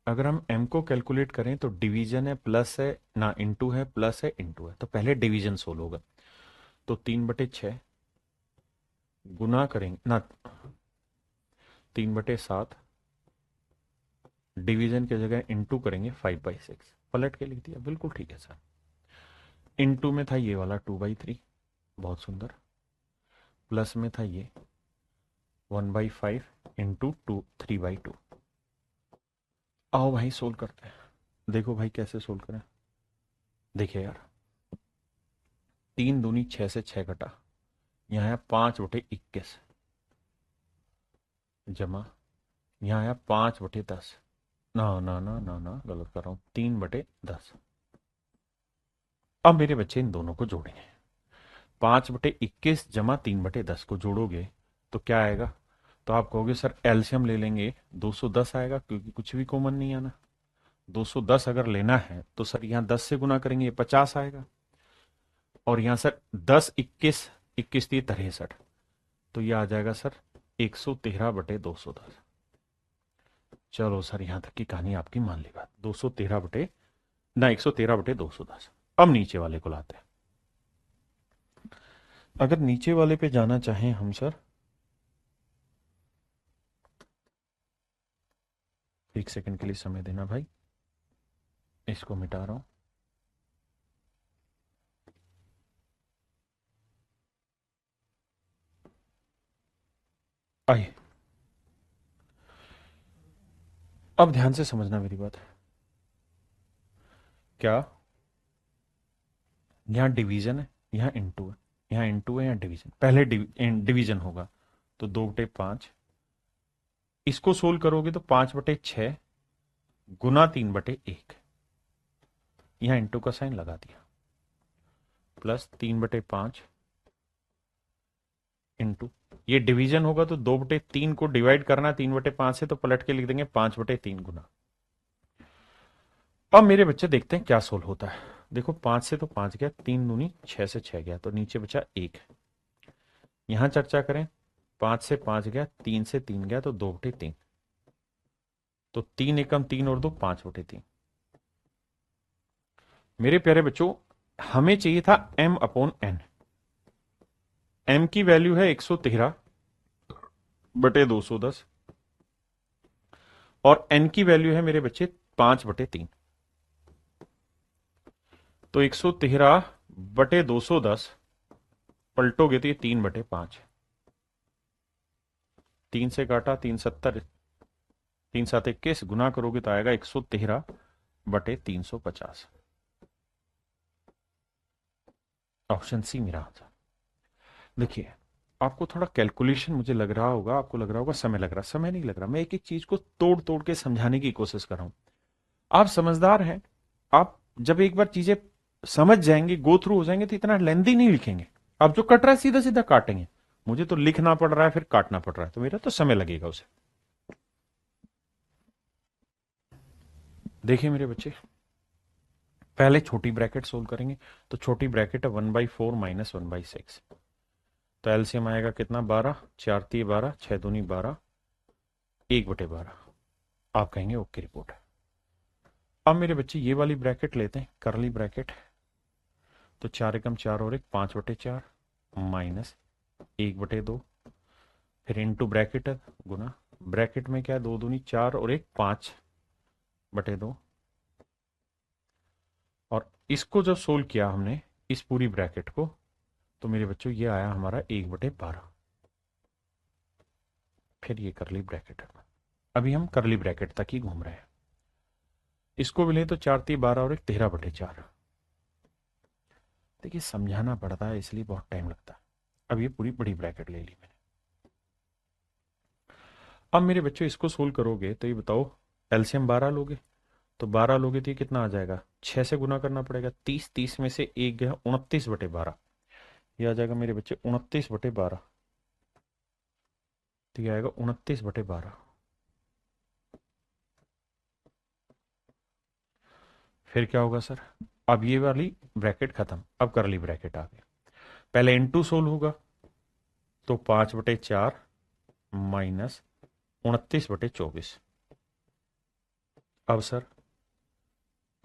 अगर हम m को कैलकुलेट करें तो डिवीजन है, प्लस है ना, इंटू है, प्लस है, इंटू है। तो पहले डिवीजन सोल्व होगा। तो 3/6 गुना करेंगे ना, 3/7, डिवीजन की जगह इंटू करेंगे 5/6। पलट के लिख दिया, बिल्कुल ठीक है सर। इंटू में था ये वाला 2/3, बहुत सुंदर। प्लस में था ये 1/5 इंटू 3/2। आओ भाई सोल्व करते हैं। देखो भाई कैसे सोल्व करें। देखिए यार, 3 दूनी 6 से 6 घटा, यहाँ है 5/21, जमा, यहाँ है 5/10। ना ना ना ना ना, गलत कर रहा हूं, 3/10। अब मेरे बच्चे इन दोनों को जोड़ेंगे। 5/21 जमा 3/10 को जोड़ोगे तो क्या आएगा। तो आप कहोगे सर एलसीएम ले लेंगे, 210 आएगा, क्योंकि कुछ भी कॉमन नहीं आना। 210 अगर लेना है तो सर यहाँ 10 से गुना करेंगे, ये 50 आएगा। और यहाँ सर 10 21, 21 थी 63, तो ये आ जाएगा सर 113/210। चलो सर, यहां तक की कहानी आपकी मान ली बात। 213 बटे ना, 113/210। अब नीचे वाले को लाते हैं। अगर नीचे वाले पे जाना चाहें हम सर, एक सेकंड के लिए समय देना भाई, इसको मिटा रहा हूं। आइए, अब ध्यान से समझना मेरी बात। क्या, यहां डिवीजन है, यहां इंटू है, यहां इंटू है, यहां डिवीजन। पहले डिवीजन होगा, तो 2/5। इसको सोल्व करोगे तो 5/6 गुना 3/1, यहां इंटू का साइन लगा दिया, प्लस 3/5 इंटू, ये डिवीजन होगा तो 2/3 को डिवाइड करना 3/5 से, तो पलट के लिख देंगे 5/3 गुना। अब मेरे बच्चे देखते हैं क्या सोल्व होता है। देखो 5 से तो 5 गया, 3 दूनी 6 से 6 गया, तो नीचे बचा 1। यहां चर्चा करें, 5 से 5 गया, 3 से 3 गया, तो 2/3। तो 3 एकम 3 और 2 5/3। मेरे प्यारे बच्चों, हमें चाहिए था m अपॉन n। m की वैल्यू है 113/210, और n की वैल्यू है मेरे बच्चे 5/3। तो 113/210 पलटोगे तो ये 3/5। 3 से काटा, 3 7, 3 7 21, गुना करोगे तो आएगा 113/350। ऑप्शन सी मेरा आंसर। देखिए, आपको थोड़ा कैलकुलेशन मुझे लग रहा होगा, आपको लग रहा होगा समय लग रहा, समय नहीं लग रहा। मैं एक एक चीज को तोड़ तोड़ के समझाने की कोशिश कर रहा हूं। आप समझदार हैं। आप जब एक बार चीजें समझ जाएंगे, गो थ्रू हो जाएंगे, तो इतना लेंथी नहीं लिखेंगे। आप जो कट रहा है सीधा सीधा काटेंगे। मुझे तो लिखना पड़ रहा है, फिर काटना पड़ रहा है, तो मेरा तो समय लगेगा उसे। देखिए मेरे बच्चे, पहले छोटी ब्रैकेट सोल्व करेंगे। तो छोटी ब्रैकेट है 1/4 माइनस 1/6। तो एलसीएम आएगा कितना, 12, 4×3 = 12, 6×2 = 12, 1/12। आप कहेंगे ओके रिपोर्ट है। अब मेरे बच्चे ये वाली ब्रैकेट लेते हैं, करली ब्रैकेट। तो 4 एकम 4 और 1 5/4 माइनस 1/2, फिर इंटू ब्रैकेट है, गुना। ब्रैकेट में क्या है, 2×2 = 4 और 1 5/2। और इसको जब सोल्व किया हमने, इस पूरी ब्रैकेट को, तो मेरे बच्चों ये आया हमारा 1/12। फिर ये करली ब्रैकेट है। अभी हम करली ब्रैकेट तक ही घूम रहे हैं। इसको भी लें तो 4×3 = 12 और 1 13/4। देखिए समझाना पड़ता है, इसलिए बहुत टाइम लगता है। अब ये पूरी बड़ी ब्रैकेट ले ली मैंने। अब मेरे बच्चों इसको सोल्व करोगे तो ये बताओ, एलसीएम 12 लोगे, तो 12 लोगे तो ये कितना आ जाएगा, 6 से गुना करना पड़ेगा। 30, 30 में से 1 गया, 29/12। ये आ जाएगा मेरे बच्चे 29/12। तो ये आएगा 29/12। फिर क्या होगा सर, अब ये वाली ब्रैकेट खत्म, अब करली ब्रैकेट आ गया। पहले इनटू सोल्व होगा, तो 5/4 माइनस 29/24। अब सर,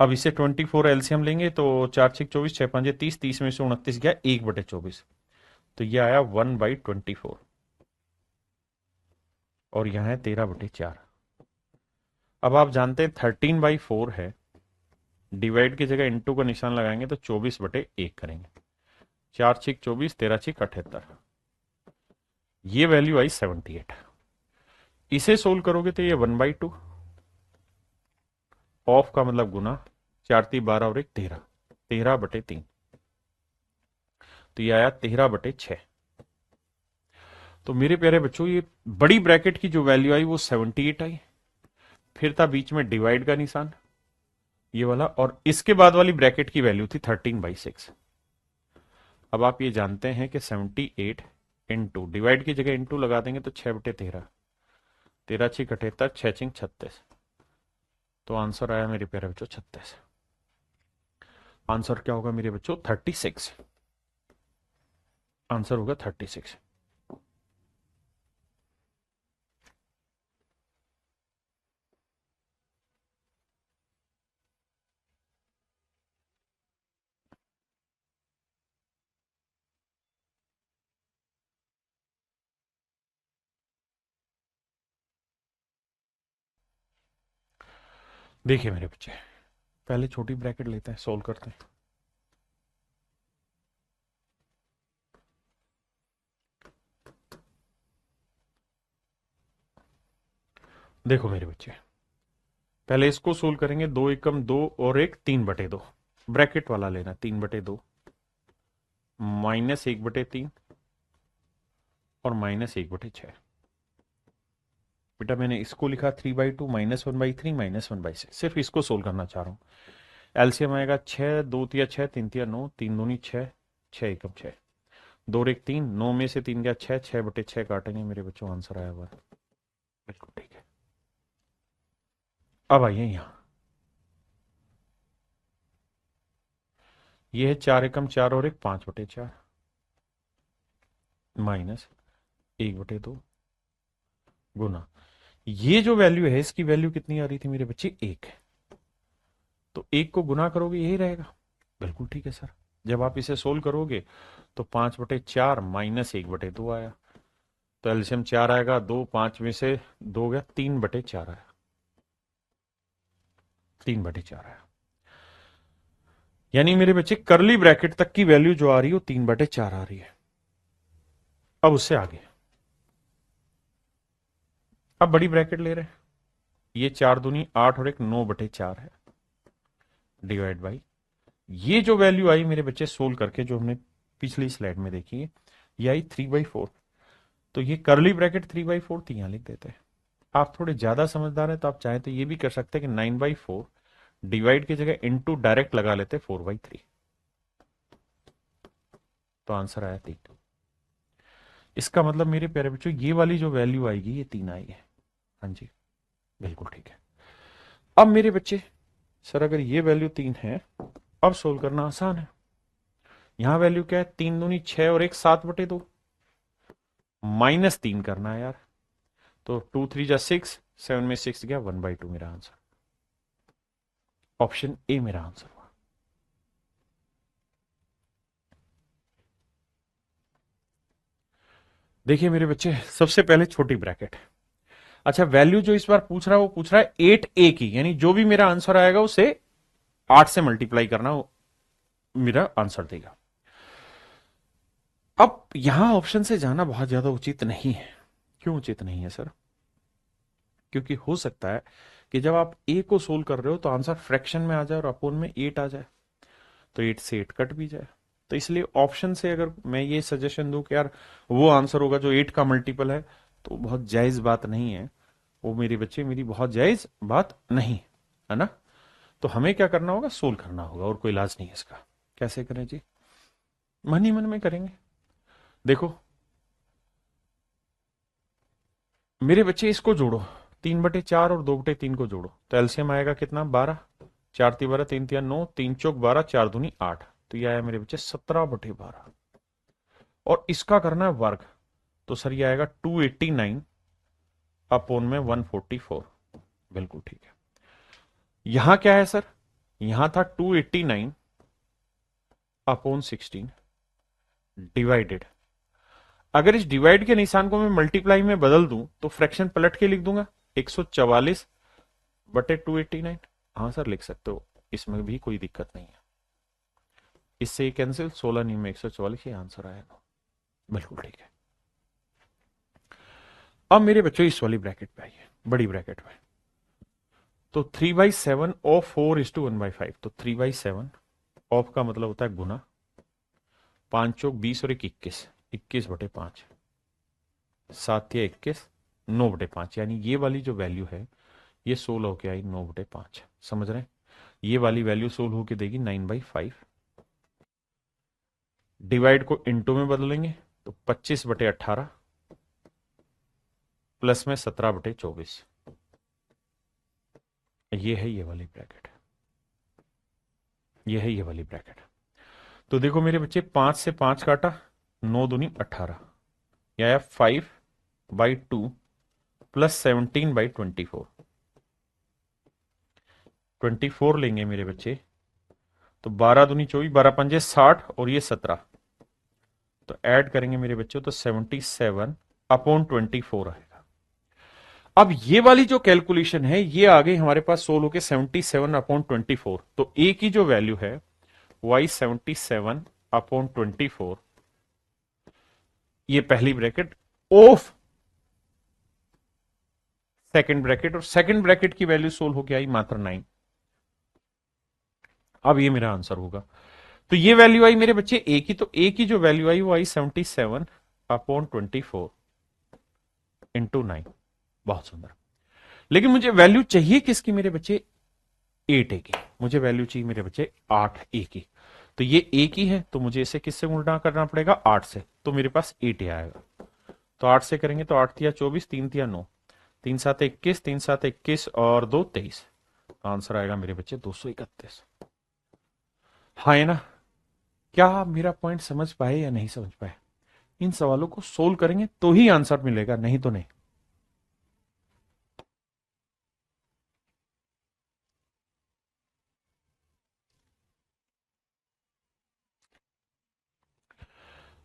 अब इसे 24 एलसीएम लेंगे तो 4×6 = 24, 6×5 = 30, 30 में से 29 गया 1/24, तो ये आया 1/24, और यहां है 13/4। अब आप जानते हैं 13/4 है, डिवाइड की जगह इंटू का निशान लगाएंगे तो 24/1 करेंगे, 4×6 = 24, 13×6 = 78, ये वैल्यू आई 78। इसे सोल्व करोगे तो ये 1/2, ऑफ का मतलब गुना, 4×3 = 12 और 1 13, 13/3, तो ये आया 13/6। तो मेरे प्यारे बच्चों, ये बड़ी ब्रैकेट की जो वैल्यू आई वो 78 आई, फिर था बीच में डिवाइड का निशान ये वाला, और इसके बाद वाली ब्रैकेट की वैल्यू थी 13/6। अब आप ये जानते हैं कि 78 इंटू, डिवाइड की जगह इंटू लगा देंगे तो 6/13, 13×6 = 78, 6×6 = 36, तो आंसर आया मेरे प्यारे बच्चों 36। आंसर क्या होगा मेरे बच्चों, 36। आंसर होगा 36। देखिए मेरे बच्चे, पहले छोटी ब्रैकेट लेते हैं, सोल्व करते हैं। देखो मेरे बच्चे, पहले इसको सोल्व करेंगे, 2 एकम 2 और 1 3/2, ब्रैकेट वाला लेना, 3/2 माइनस 1/3 और माइनस 1/6। बेटा मैंने इसको लिखा 3/2 -1/3 -1/6, सिर्फ इसको सोल्व करना चाह रहा हूं। एलसीएम आएगा 6, 2 × 6, 3 × 9, 3 दूनी 6, 6 एकम 6, 2 और 1 3, 9 में से 3 गया 6, 6/6 काटेंगे मेरे बच्चों, आंसर आया हुआ। बिल्कुल ठीक है। अब आइए यहां, ये है 4 एकम 4 और 1 5/4 माइनस 1/2 गुना, ये जो वैल्यू है इसकी वैल्यू कितनी आ रही थी मेरे बच्चे, 1, तो 1 को गुना करोगे यही रहेगा। बिल्कुल ठीक है सर। जब आप इसे सोल्व करोगे तो 5/4 माइनस 1/2 आया, तो एलसीएम 4 आएगा, 2 5 में से 2 गया, 3/4 आया, 3/4 आया। यानी मेरे बच्चे करली ब्रैकेट तक की वैल्यू जो आ रही है वो 3/4 आ रही है। अब उससे आगे, अब बड़ी ब्रैकेट ले रहे हैं, ये 4 दूनी 8 और 1 9/4 है, डिवाइड बाई, ये जो वैल्यू आई मेरे बच्चे सोल्व करके जो हमने पिछली स्लाइड में देखी है, ये आई 3/4, तो ये करली ब्रैकेट 3/4 थी, यहां लिख देते हैं। आप थोड़े ज्यादा समझदार हैं तो आप चाहें तो ये भी कर सकते हैं कि 9/4 डिवाइड की जगह इनटू डायरेक्ट लगा लेते 4/3, तो आंसर आया 3। इसका मतलब मेरे प्यारे बच्चों ये वाली जो वैल्यू आएगी ये 3 आई है। हाँ जी बिल्कुल ठीक है। अब मेरे बच्चे, सर अगर ये वैल्यू 3 है, अब सोल्व करना आसान है। यहां वैल्यू क्या है, 3 दूनी 6 और 1 7/2, -3 करना है यार, तो 2 3 जा 6, 7 में 6 गया 1/2, मेरा आंसर, ऑप्शन ए मेरा आंसर हुआ। देखिए मेरे बच्चे, सबसे पहले छोटी ब्रैकेट, अच्छा वैल्यू जो इस बार पूछ रहा है वो पूछ रहा है 8a की, यानी जो भी मेरा आंसर आएगा उसे 8 से मल्टीप्लाई करना, वो मेरा आंसर देगा। अब यहां ऑप्शन से जाना बहुत ज्यादा उचित नहीं है। क्यों उचित नहीं है सर, क्योंकि हो सकता है कि जब आप ए को सोल्व कर रहे हो तो आंसर फ्रैक्शन में आ जाए और अपोन में 8 आ जाए, तो 8 से 8 कट भी जाए। तो इसलिए ऑप्शन से अगर मैं ये सजेशन दूं कि यार वो आंसर होगा जो 8 का मल्टीपल है, तो बहुत जायज बात नहीं है वो मेरे बच्चे, मेरी बहुत जायज बात नहीं है ना। तो हमें क्या करना होगा, सोल्व करना होगा, और कोई इलाज नहीं है इसका। कैसे करें जी, मन ही मन में करेंगे। देखो मेरे बच्चे, इसको जोड़ो, 3/4 और 2/3 को जोड़ो, तो एलसीएम आएगा कितना, 12, 4 × 12, 3 × 9, 3 × 12, 4 दूनी 8, तो ये आया मेरे बच्चे 17/12। और इसका करना है वर्ग, तो सर ये आएगा 289 अपॉन में 144। बिल्कुल ठीक है। यहां क्या है सर, यहां था 289 अपॉन 16 डिवाइडेड। अगर इस डिवाइड के निशान को मैं मल्टीप्लाई में बदल दूं तो फ्रैक्शन पलट के लिख दूंगा, 144/289। हाँ सर लिख सकते हो, इसमें भी कोई दिक्कत नहीं है। इससे ही कैंसिल, 16 नहीं में 144, ये आंसर आएगा। बिल्कुल ठीक है। अब मेरे बच्चों इस वाली ब्रैकेट पे आइए, बड़ी ब्रैकेट में। तो 3/7 ऑफ 4:1/5, तो 3/7 ऑफ का मतलब होता है गुना, 5 चौक 20 और 21, 21/5, 7 या 21, 9/5, यानी ये वाली जो वैल्यू है ये 16 होके आई 9/5। समझ रहे हैं? ये वाली वैल्यू 16 होके देगी 9/5। डिवाइड को इनटू में बदलेंगे तो 25/18 प्लस में 17/24। ये है ये वाली ब्रैकेट, ये है ये वाली ब्रैकेट। तो देखो मेरे बच्चे, 5 से 5 काटा, 9 दूनी 18, यह आया 5/2 प्लस 17/24। 24 लेंगे मेरे बच्चे तो 12 दूनी 24, 12 पंजे 60 और ये 17, तो ऐड करेंगे मेरे बच्चों तो 77/24 आएगा। अब ये वाली जो कैलकुलेशन है ये आ गई हमारे पास 16 के 77/24, तो ए की जो वैल्यू है वाई 77/24, ये पहली ब्रैकेट ऑफ सेकंड ब्रैकेट, और सेकंड ब्रैकेट की वैल्यू 16 हो गया आई मात्र 9। अब ये मेरा आंसर होगा। तो ये वैल्यू आई मेरे बच्चे ए की, तो ए की जो वैल्यू आई वो आई 77/24 इंटू 9। बहुत सुंदर। लेकिन मुझे वैल्यू चाहिए किसकी मेरे बच्चे? 8 ए की। मुझे वैल्यू चाहिए मेरे बच्चे 8 ए की। तो ये ए की है तो मुझे इसे किससे गुणा करना पड़ेगा? 8 से, तो मेरे पास 8 ए आएगा। तो 8 से करेंगे तो 8 तिया 24, 3 तिया 9, 3 7 21, 3 7 21 और 2 23। आंसर आएगा मेरे बच्चे 231। हाँ है ना? क्या आप मेरा पॉइंट समझ पाए या नहीं समझ पाए? इन सवालों को सोल्व करेंगे तो ही आंसर मिलेगा, नहीं तो नहीं।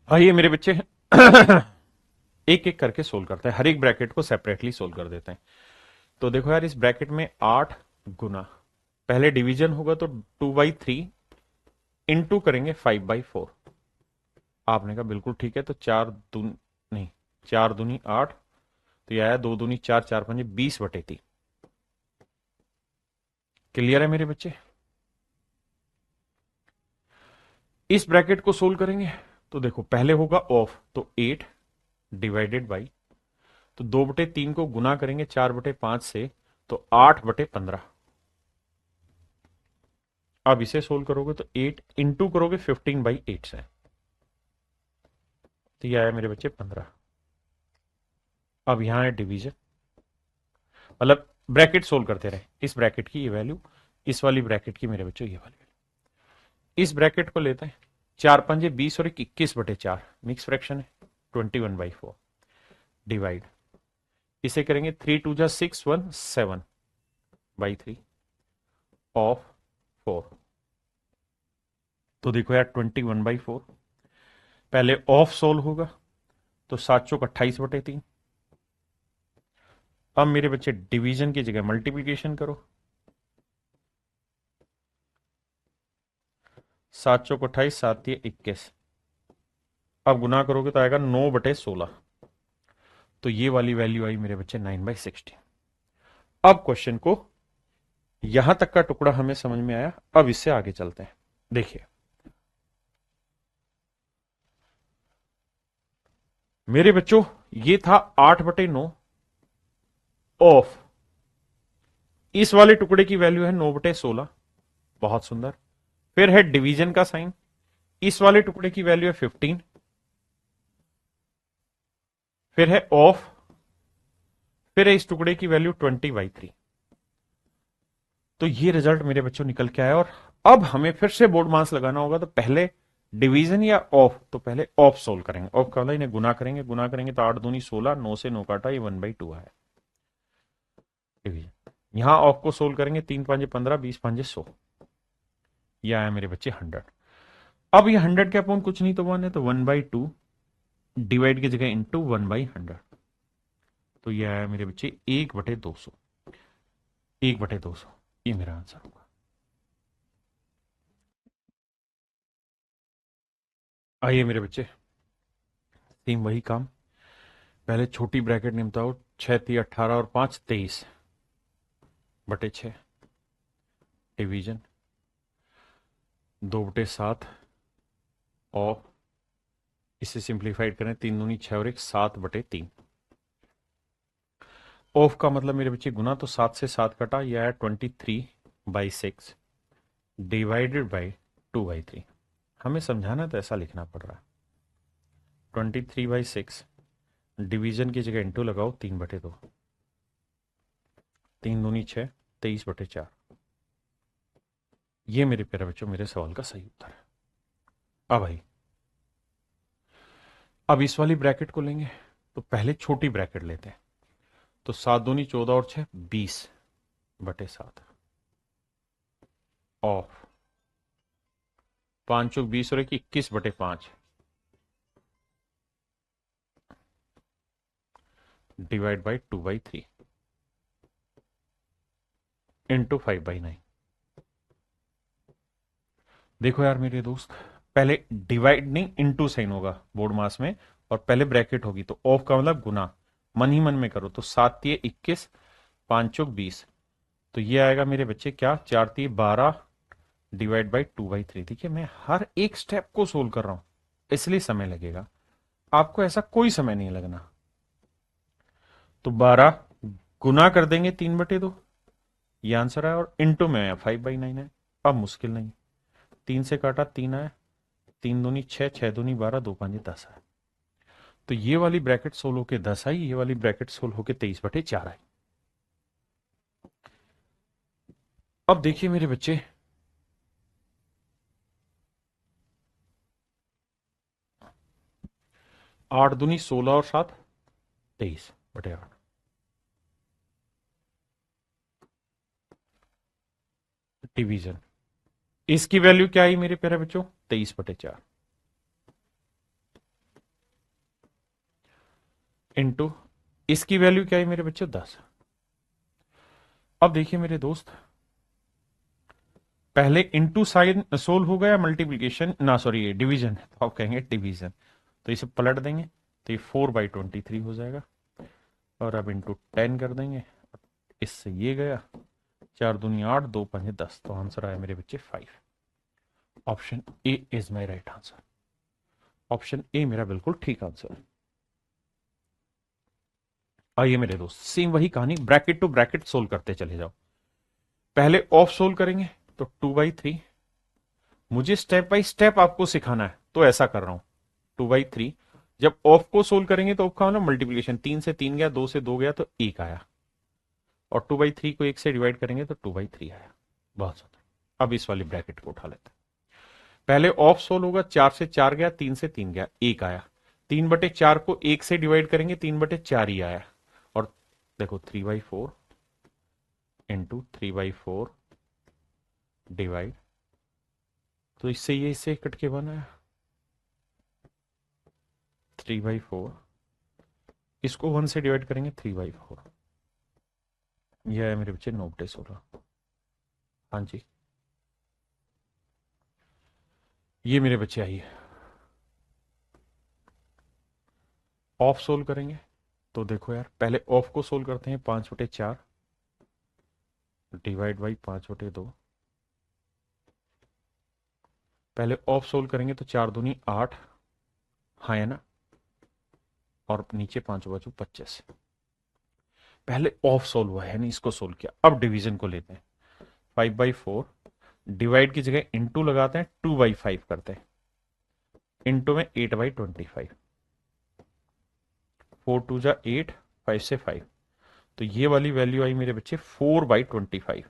आइए मेरे बच्चे, एक एक करके सोल्व करते हैं, हर एक ब्रैकेट को सेपरेटली सोल्व कर देते हैं। तो देखो यार, इस ब्रैकेट में 8 गुना, पहले डिवीजन होगा तो 2/3 इंटू करेंगे 5/4। आपने कहा बिल्कुल ठीक है, तो 4 दूनी नहीं, 4 दूनी 8, तो यह आया 2 दूनी 4, 4 पंजे 20/3। क्लियर है मेरे बच्चे? इस ब्रैकेट को सोल्व करेंगे तो देखो, पहले होगा ऑफ, तो 8 डिवाइडेड बाई, तो 2/3 को गुना करेंगे 4/5 से, तो 8/15। अब इसे सोल्व करोगे तो 8 इंटू करोगे 15/8 से, तो ये आया मेरे बच्चे 15। अब यहां है डिवीजन, मतलब ब्रैकेट सोल्व करते रहे, इस ब्रैकेट की ये वैल्यू, इस वाली ब्रैकेट की मेरे बच्चों ये वाली वैल्यू। इस ब्रैकेट को लेते हैं, 4 पंजे 20 और 21/4, मिक्स फ्रैक्शन है, 21/4 डिवाइड, इसे करेंगे 3 2 जा 6 1 7/3 ऑफ 4। तो देखो यार 21/4, पहले ऑफ सोल्व होगा तो 7 चौक 28/3। अब मेरे बच्चे डिवीजन की जगह मल्टीप्लीकेशन करो, 7 चौक 28, 7 ये 21। अब गुना करोगे तो आएगा 9/16, तो ये वाली वैल्यू आई मेरे बच्चे 9/16। अब क्वेश्चन को यहां तक का टुकड़ा हमें समझ में आया, अब इससे आगे चलते हैं। देखिए मेरे बच्चों, ये था 8/9 ऑफ, इस वाले टुकड़े की वैल्यू है 9/16। बहुत सुंदर। फिर है डिवीजन का साइन, इस वाले टुकड़े की वैल्यू है 15। फिर है ऑफ, फिर है इस टुकड़े की वैल्यू 20/3। तो ये रिजल्ट मेरे बच्चों निकल के आया। और अब हमें फिर से बोर्ड मास लगाना होगा, तो पहले डिवीजन या ऑफ, तो पहले ऑफ सोल्व करेंगे। ऑफ का मतलब इन्हें गुना करेंगे, गुना करेंगे तो 8 दूनी 16, 9 से 9 काटा, ये 1/2 आया डिवीजन। यहां ऑफ को सोल्व करेंगे, 3 5 15, 20 5 100, ये आया मेरे बच्चे 100। अब ये 100 के अपॉन कुछ नहीं तो 1 है, तो 1/2 डिवाइड की जगह इंटू 1/100, तो ये आया मेरे बच्चे 1/200, 1/200, ये मेरा आंसर होगा। आइए मेरे बच्चे, सेम वही काम, पहले छोटी ब्रैकेट निम्ता हो, 6 3 18 और 5 23/6 डिवीजन 2/7 और इसे सिंप्लीफाइड करें, 3 दूनी 6 और 1 7/3। ऑफ का मतलब मेरे बच्चे गुना, तो 7 से 7 कटा, यह है 23/6 डिवाइडेड बाई 2/3। हमें समझाना तो ऐसा लिखना पड़ रहा है, 23/6 डिवीजन की जगह इंटू लगाओ, 3/2, 3 दूनी 6, 23/4। ये मेरे प्यारे बच्चों मेरे सवाल का सही उत्तर है। अब भाई, अब इस वाली ब्रैकेट को लेंगे, तो पहले छोटी ब्रैकेट लेते हैं, तो 7 दूनी 14 और 6 20/7 ऑफ 5 चौक 20 और 1 21/5 डिवाइड बाई 2/3 इंटू 5/9। देखो यार मेरे दोस्त, पहले डिवाइड नहीं इंटू साइन होगा बोर्ड मास में, और पहले ब्रैकेट होगी, तो ऑफ का मतलब गुना, मन ही मन में करो, तो 7 3 21, 5 चौक 20, तो ये आएगा मेरे बच्चे क्या, 4 3 12 डिवाइड बाई 2/3। देखिए मैं हर एक स्टेप को सोल्व कर रहा हूं, इसलिए समय लगेगा, आपको ऐसा कोई समय नहीं लगना। तो 12 गुना कर देंगे 3/2, ये आंसर है, और इंटू में आया 5/9 है। अब मुश्किल नहीं, 3 से काटा 3 आया, 3 दूनी 6, 6 दूनी 12, 2 5 10 है। तो ये वाली ब्रैकेट सोल्व होके 10 आई, ये वाली ब्रैकेट सोल्व होके 23/4 आई। अब देखिए मेरे बच्चे, 8 दूनी 16 और 7 23/8 डिवीजन, इसकी वैल्यू क्या आई मेरे प्यारे बच्चों, 23/4 इंटू इसकी वैल्यू क्या आई मेरे बच्चों, 10। अब देखिए मेरे दोस्त, पहले इंटू साइन सोल्व हो गया, मल्टीप्लीकेशन ना सॉरी डिवीजन, तो आप कहेंगे डिवीजन, तो इसे पलट देंगे, तो ये 4/23 हो जाएगा, और अब इंटू 10 कर देंगे, इससे ये गया, 4 दूनी 8, 2 5 10, तो आंसर आया मेरे बच्चे 5। Option A is my right answer, option A मेरा बिल्कुल ठीक आंसर है। आइए मेरे दोस्त, सेम वही कहानी, ब्रैकेट टू ब्रैकेट सोल्व करते चले जाओ। पहले ऑफ सोल्व करेंगे, तो 2/3, मुझे स्टेप बाय स्टेप आपको सिखाना है, तो ऐसा कर रहा हूं, 2/3। जब ऑफ को सोल्व करेंगे तो ऑफ का मतलब मल्टीप्लीकेशन, 3 से 3 गया, 2 से 2 गया, तो 1 आया, और 2/3 को 1 से डिवाइड करेंगे तो 2/3 आया। बहुत सुंदर। अब इस वाली ब्रैकेट को उठा लेते हैं, पहले ऑफ सोल्व होगा, 4 से 4 गया, 3 से 3 गया, 1 आया, 3/4 को 1 से डिवाइड करेंगे, 3/4 ही आया, और देखो 3/4 इंटू 3/4 डिवाइड, तो इससे ये इससे कट के 1 आया, 3/4, इसको 1 से डिवाइड करेंगे, 3/4, यह है मेरे बच्चे 9/16। हाँ जी, ये मेरे बच्चे आइए, ऑफ सोल्व करेंगे, तो देखो यार पहले ऑफ को सोल्व करते हैं, 5/4 डिवाइड बाई 5/2, पहले ऑफ सोल्व करेंगे तो 4 दूनी 8, हाँ है ना, और नीचे 5 बाजू 25, पहले ऑफ सोल्व हुआ है, नहीं इसको सोल्व किया। अब डिवीजन को लेते हैं, 5/4 डिवाइड की जगह इंटू लगाते हैं, 2/5 करते हैं, इंटू में 8/25, 4 2 जा 8, 5 से 5, तो ये वाली वैल्यू आई मेरे बच्चे 4/25,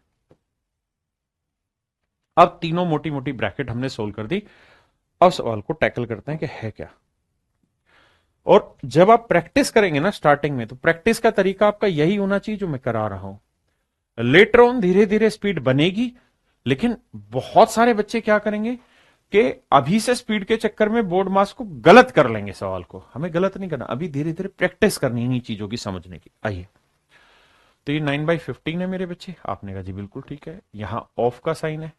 अब तीनों मोटी मोटी ब्रैकेट हमने सोल्व कर दी। अब सवाल को टैकल करते हैं कि है क्या। और जब आप प्रैक्टिस करेंगे ना स्टार्टिंग में, तो प्रैक्टिस का तरीका आपका यही होना चाहिए जो मैं करा रहा हूं। लेटर ऑन धीरे धीरे स्पीड बनेगी, लेकिन बहुत सारे बच्चे क्या करेंगे कि अभी से स्पीड के चक्कर में बोर्ड मास को गलत कर लेंगे। सवाल को हमें गलत नहीं करना, अभी धीरे धीरे प्रैक्टिस करनी है इन चीजों की समझने की। आइए, तो ये 9/15 है मेरे बच्चे। आपने कहा जी बिल्कुल ठीक है, यहां ऑफ का साइन है,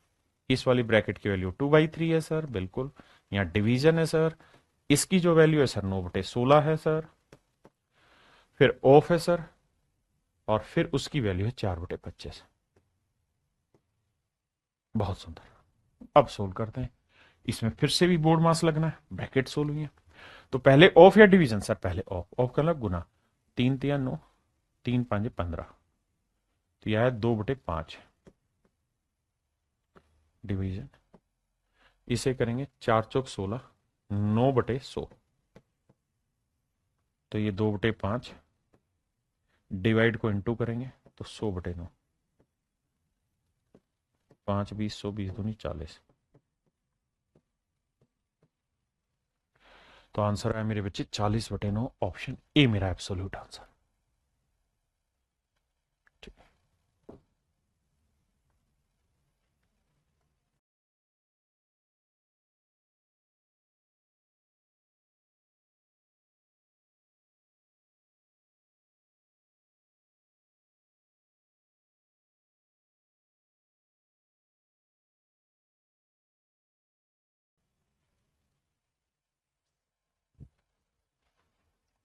इस वाली ब्रैकेट की वैल्यू 2/3 है सर, बिल्कुल। यहां डिवीजन है सर, इसकी जो वैल्यू है सर 9/16 है सर, फिर ऑफ है सर, और फिर उसकी वैल्यू है 4/25। बहुत सुंदर। अब सोल्व करते हैं। इसमें फिर से भी बोर्ड मास लगना है, ब्रैकेट सोल्व हुई है। तो पहले ऑफ या डिवीजन सर? पहले ऑफ। ऑफ का मतलब गुना, 3×3 = 9, 3×5 = 15, तो यह है 2/5। डिवीजन इसे करेंगे 4×4 = 16, 9/100, तो ये 2/5। डिवाइड को इंटू करेंगे तो 100/9, 5×20 100, 20×2 = 40। तो आंसर है मेरे बच्चे 40/9, ऑप्शन ए मेरा एब्सोल्यूट आंसर।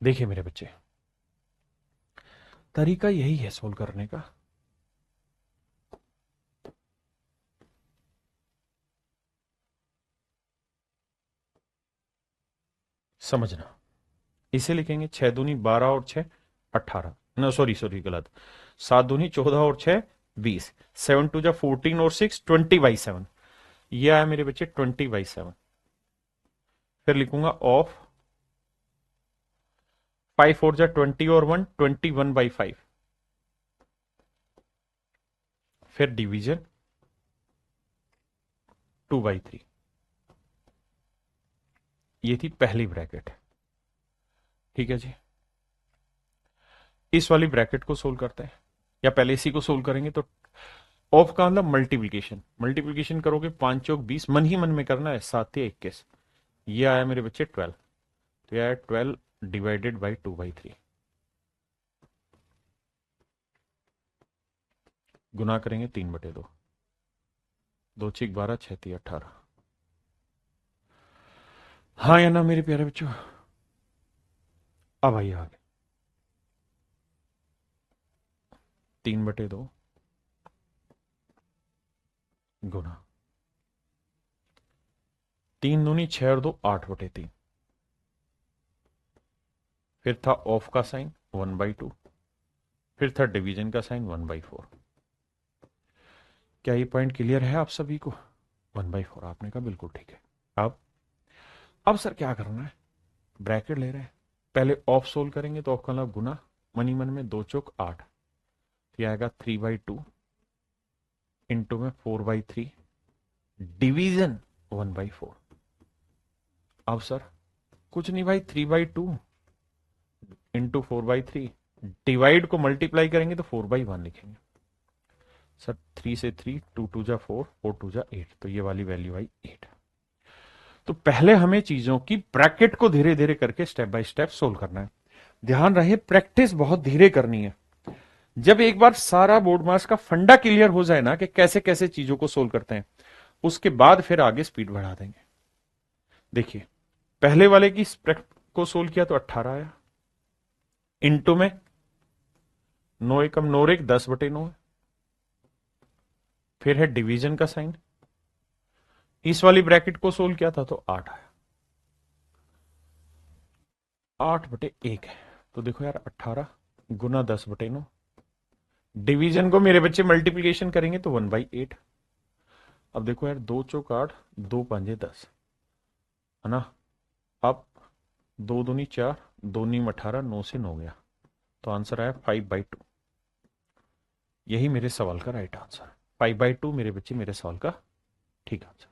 देखिए मेरे बच्चे, तरीका यही है सोल्व करने का। समझना, इसे लिखेंगे 6×2 = 12 और 6 18। नो सॉरी सॉरी गलत, 7×2 = 14 और 6 20, 7×2 = 14 और 6 20/7। यह आया मेरे बच्चे 20/7। फिर लिखूंगा ऑफ 5×4 = 20 और 1 21/5। फिर डिवीजन 2/3। ये थी पहली ब्रैकेट, ठीक है जी। इस वाली ब्रैकेट को सोल्व करते हैं, या पहले इसी को सोल्व करेंगे। तो ऑफ का मतलब मल्टीप्लीकेशन, मल्टीप्लीकेशन करोगे 5×4 = 20, मन ही मन में करना है, 7×3 = 21। ये आया मेरे बच्चे 12, तो यह आया 12 डिवाइडेड बाई 2/3। गुना करेंगे 3/2, 2×6 = 12, 6×3 = 18। हाँ या ना मेरे प्यारे बच्चों? अब आइए आगे, 3/2 गुना 3×2 = 6 और 2 8/3। फिर था ऑफ का साइन 1/2, फिर था डिवीजन का साइन 1/4। क्या ये पॉइंट क्लियर है आप सभी को? 1/4 आपने कहा बिल्कुल ठीक है। अब सर क्या करना है? ब्रैकेट ले रहे हैं, पहले ऑफ सोल्व करेंगे तो ऑफ का मतलब गुना, मनी मन में 2×4 = 8, तो आएगा 3/2 इंटू में 4/3 डिवीजन 1/4। अब सर कुछ नहीं भाई, 3/2 इंटू 4/3, डिवाइड को मल्टीप्लाई करेंगे तो 4/1 लिखेंगे सर। 3 से 3, 2×2 = 4, 4×2 = 8, तो ये वाली वैल्यू आई 8। तो पहले हमें चीजों की ब्रैकेट को धीरे धीरे करके स्टेप बाय स्टेप सोल्व करना है। ध्यान रहे प्रैक्टिस बहुत धीरे करनी है। जब एक बार सारा बोर्ड मास का फंडा क्लियर हो जाए ना कि कैसे कैसे चीजों को सोल्व करते हैं, उसके बाद फिर आगे स्पीड बढ़ा देंगे। देखिए, पहले वाले की को सोल्व किया तो 18 आया, इंटू में 9 एकम 9 1 10/9 है। फिर है डिवीजन का साइन, इस वाली ब्रैकेट को सोल्व किया था तो 8 आया, 8/1 है। तो देखो यार, 18 गुना 10/9, डिवीजन को मेरे बच्चे मल्टीप्लीकेशन करेंगे तो 1/8। अब देखो यार, 2×4 = 8, 2×5 = 10, है ना। अब 2×2 = 4, 2×9 = 18, 9 से 9 गया, तो आंसर आया 5/2। यही मेरे सवाल का राइट आंसर, 5/2 मेरे बच्चे मेरे सवाल का ठीक आंसर।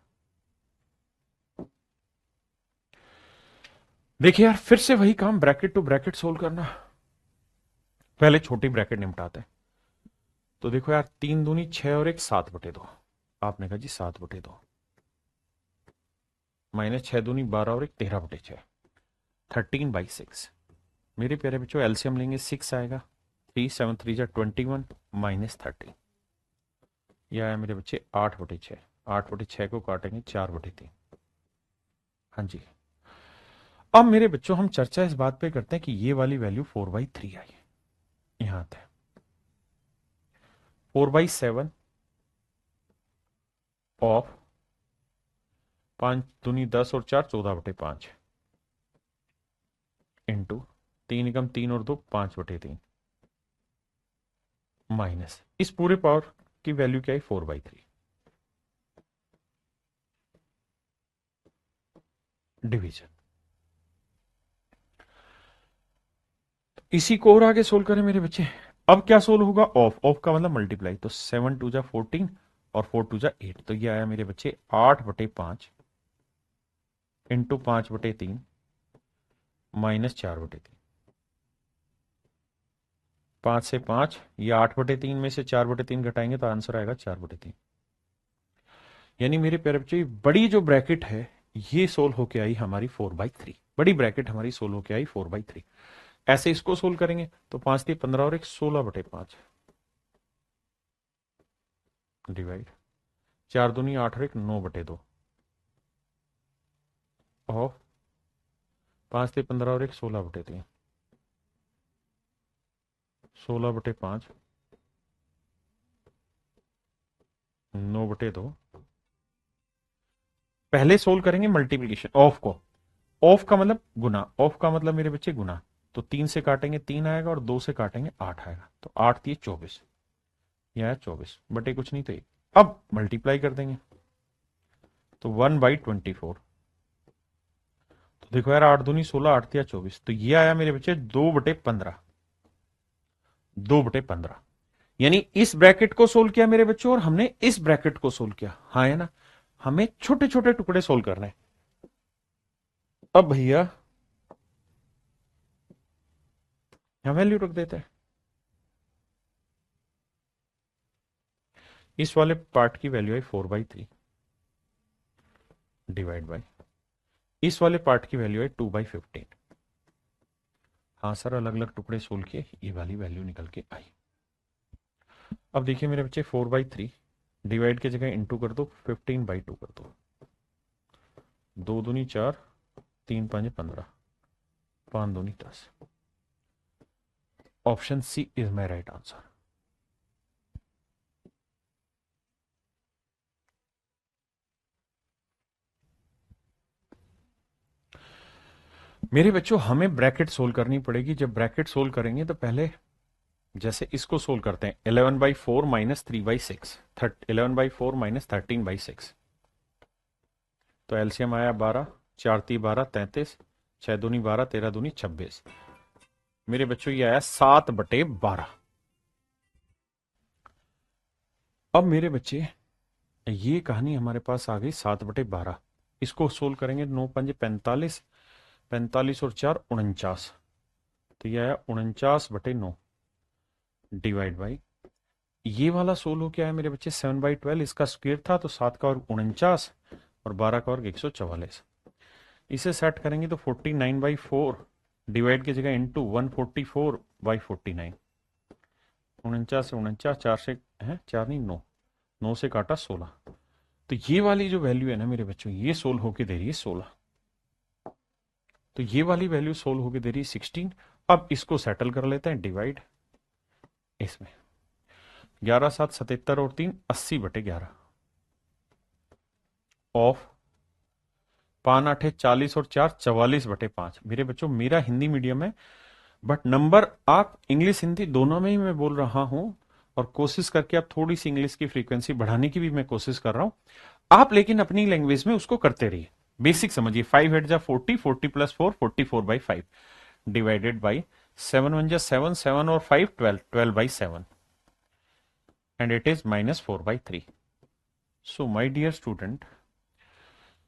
देखिए यार, फिर से वही काम, ब्रैकेट टू ब्रैकेट सोल्व करना। पहले छोटी ब्रैकेट निपटाते हैं। तो देखो यार, 3 दूनी 6 और 1 7/2। आपने कहा जी 7/2 माइनस 6 दूनी 12 और 1 13/6, 13/6। मेरे प्यारे बच्चों एलसीएम लेंगे 6 आएगा, 3 7 3 जा 21 माइनस 30। यह आया मेरे बच्चे 8/6। 8/6 को काटेंगे 4/3। हाँ जी। अब मेरे बच्चों हम चर्चा इस बात पे करते हैं कि ये वाली वैल्यू 4/3 आई। यहां आते हैं 4/7 ऑफ 5 दूनी 10 और 4 14/5 इंटू 3 एकम 3 और 2 5/3 माइनस इस पूरे पावर की वैल्यू क्या है 4/3 डिवीजन। इसी को और आगे सोल्व करें मेरे बच्चे। अब क्या सोल्व होगा, ऑफ, ऑफ का मतलब मल्टीप्लाई, तो 7 2 जा 14 और 4 2 जा 8, तो ये आया मेरे बच्चे 8/5 इंटू 5/3 माइनस 4/3। 5 से 5, ये 8/3 में से 4/3 घटाएंगे तो आंसर आएगा 4/3। यानी मेरे प्यारे बच्चे बड़ी जो ब्रैकेट है ये सोल्व होके आई हमारी 4/3। बड़ी ब्रैकेट हमारी सोल्व होके आई 4/3। ऐसे इसको सोल्व करेंगे तो 5 3 15 और 1 16/5 डिवाइड 4 दूनी 8 और 1 9/2 ऑफ 5 3 15 और 1 16/3 16/5 9/2। पहले सोल्व करेंगे मल्टीप्लीकेशन ऑफ को। ऑफ का मतलब गुना, ऑफ का मतलब मेरे बच्चे गुना, तो 3 से काटेंगे 3 आएगा और 2 से काटेंगे 8 आएगा, तो 8 3 24, यह आया 24 बटे कुछ नहीं तो 1। अब मल्टीप्लाई कर देंगे तो 1/24। तो देखो यार 8 दूनी 16 8 3 24, तो ये आया मेरे बच्चे 2/15। 2/15 यानी इस ब्रैकेट को सोल्व किया मेरे बच्चों और हमने इस ब्रैकेट को सोल्व किया। हाँ है ना, हमें छोटे छोटे टुकड़े सोल्व करने। अब भैया यहां वैल्यू रख देते हैं। इस वाले पार्ट की वैल्यू है 4/3 डिवाइड बाई इस वाले पार्ट की वैल्यू है 2/15। हाँ सर, अलग अलग टुकड़े सोल्व किए, ये वाली वैल्यू निकल के आई। अब देखिए मेरे बच्चे 4/3 डिवाइड की जगह इंटू कर दो, 15/2 कर दो, 2 दूनी 4 3 5 15 5 दूनी 10। Option C is my right answer. मेरे बच्चों हमें ब्रैकेट सोल्व करनी पड़ेगी। जब ब्रैकेट सोल्व करेंगे तो पहले जैसे इसको सोल्व करते हैं 11/4 माइनस 3/6 11/4 माइनस 13/6, तो एलसीएम आया 12, 4 3 12 33, 6 दूनी 12 13 दूनी 26। मेरे बच्चों ये आया 7/12। अब मेरे बच्चे ये कहानी हमारे पास आ गई 7/12। इसको सोल्व करेंगे 9 5 45, 45 और 4 49, तो ये आया 49/9 डिवाइड बाई ये वाला सोल्व हो क्या है मेरे बच्चे 7/12। इसका स्क्वायर था तो 7 का वर्ग 49 और 12 का वर्ग 144। इसे सेट करेंगे तो 49/4 डिवाइड की जगह इंटू 144/49। 49 से 49, 4 से है 4 नहीं 9, 9 से काटा 16, तो ये वाली जो वैल्यू है ना मेरे बच्चों ये सोल्व होके दे रही है 16, तो ये वाली वैल्यू सोल्व होके दे रही है 16। अब इसको सेटल कर लेते हैं डिवाइड इसमें 11 7 77 और 3 80/11 ऑफ 5 8 40 और 4 44/5। मेरे बच्चों मेरा हिंदी मीडियम है बट नंबर आप इंग्लिश हिंदी दोनों में ही मैं बोल रहा हूं और कोशिश करके आप थोड़ी सी इंग्लिश की फ्रीक्वेंसी बढ़ाने की भी मैं कोशिश कर रहा हूं। आप लेकिन अपनी लैंग्वेज में उसको करते रहिए। बेसिक समझिए 5 8 जा 40, 40 + 4 44/5 डिवाइडेड बाई 7 1 जा 7, 7 और 5 12, 12/7 and it is -4/3। So my dear student,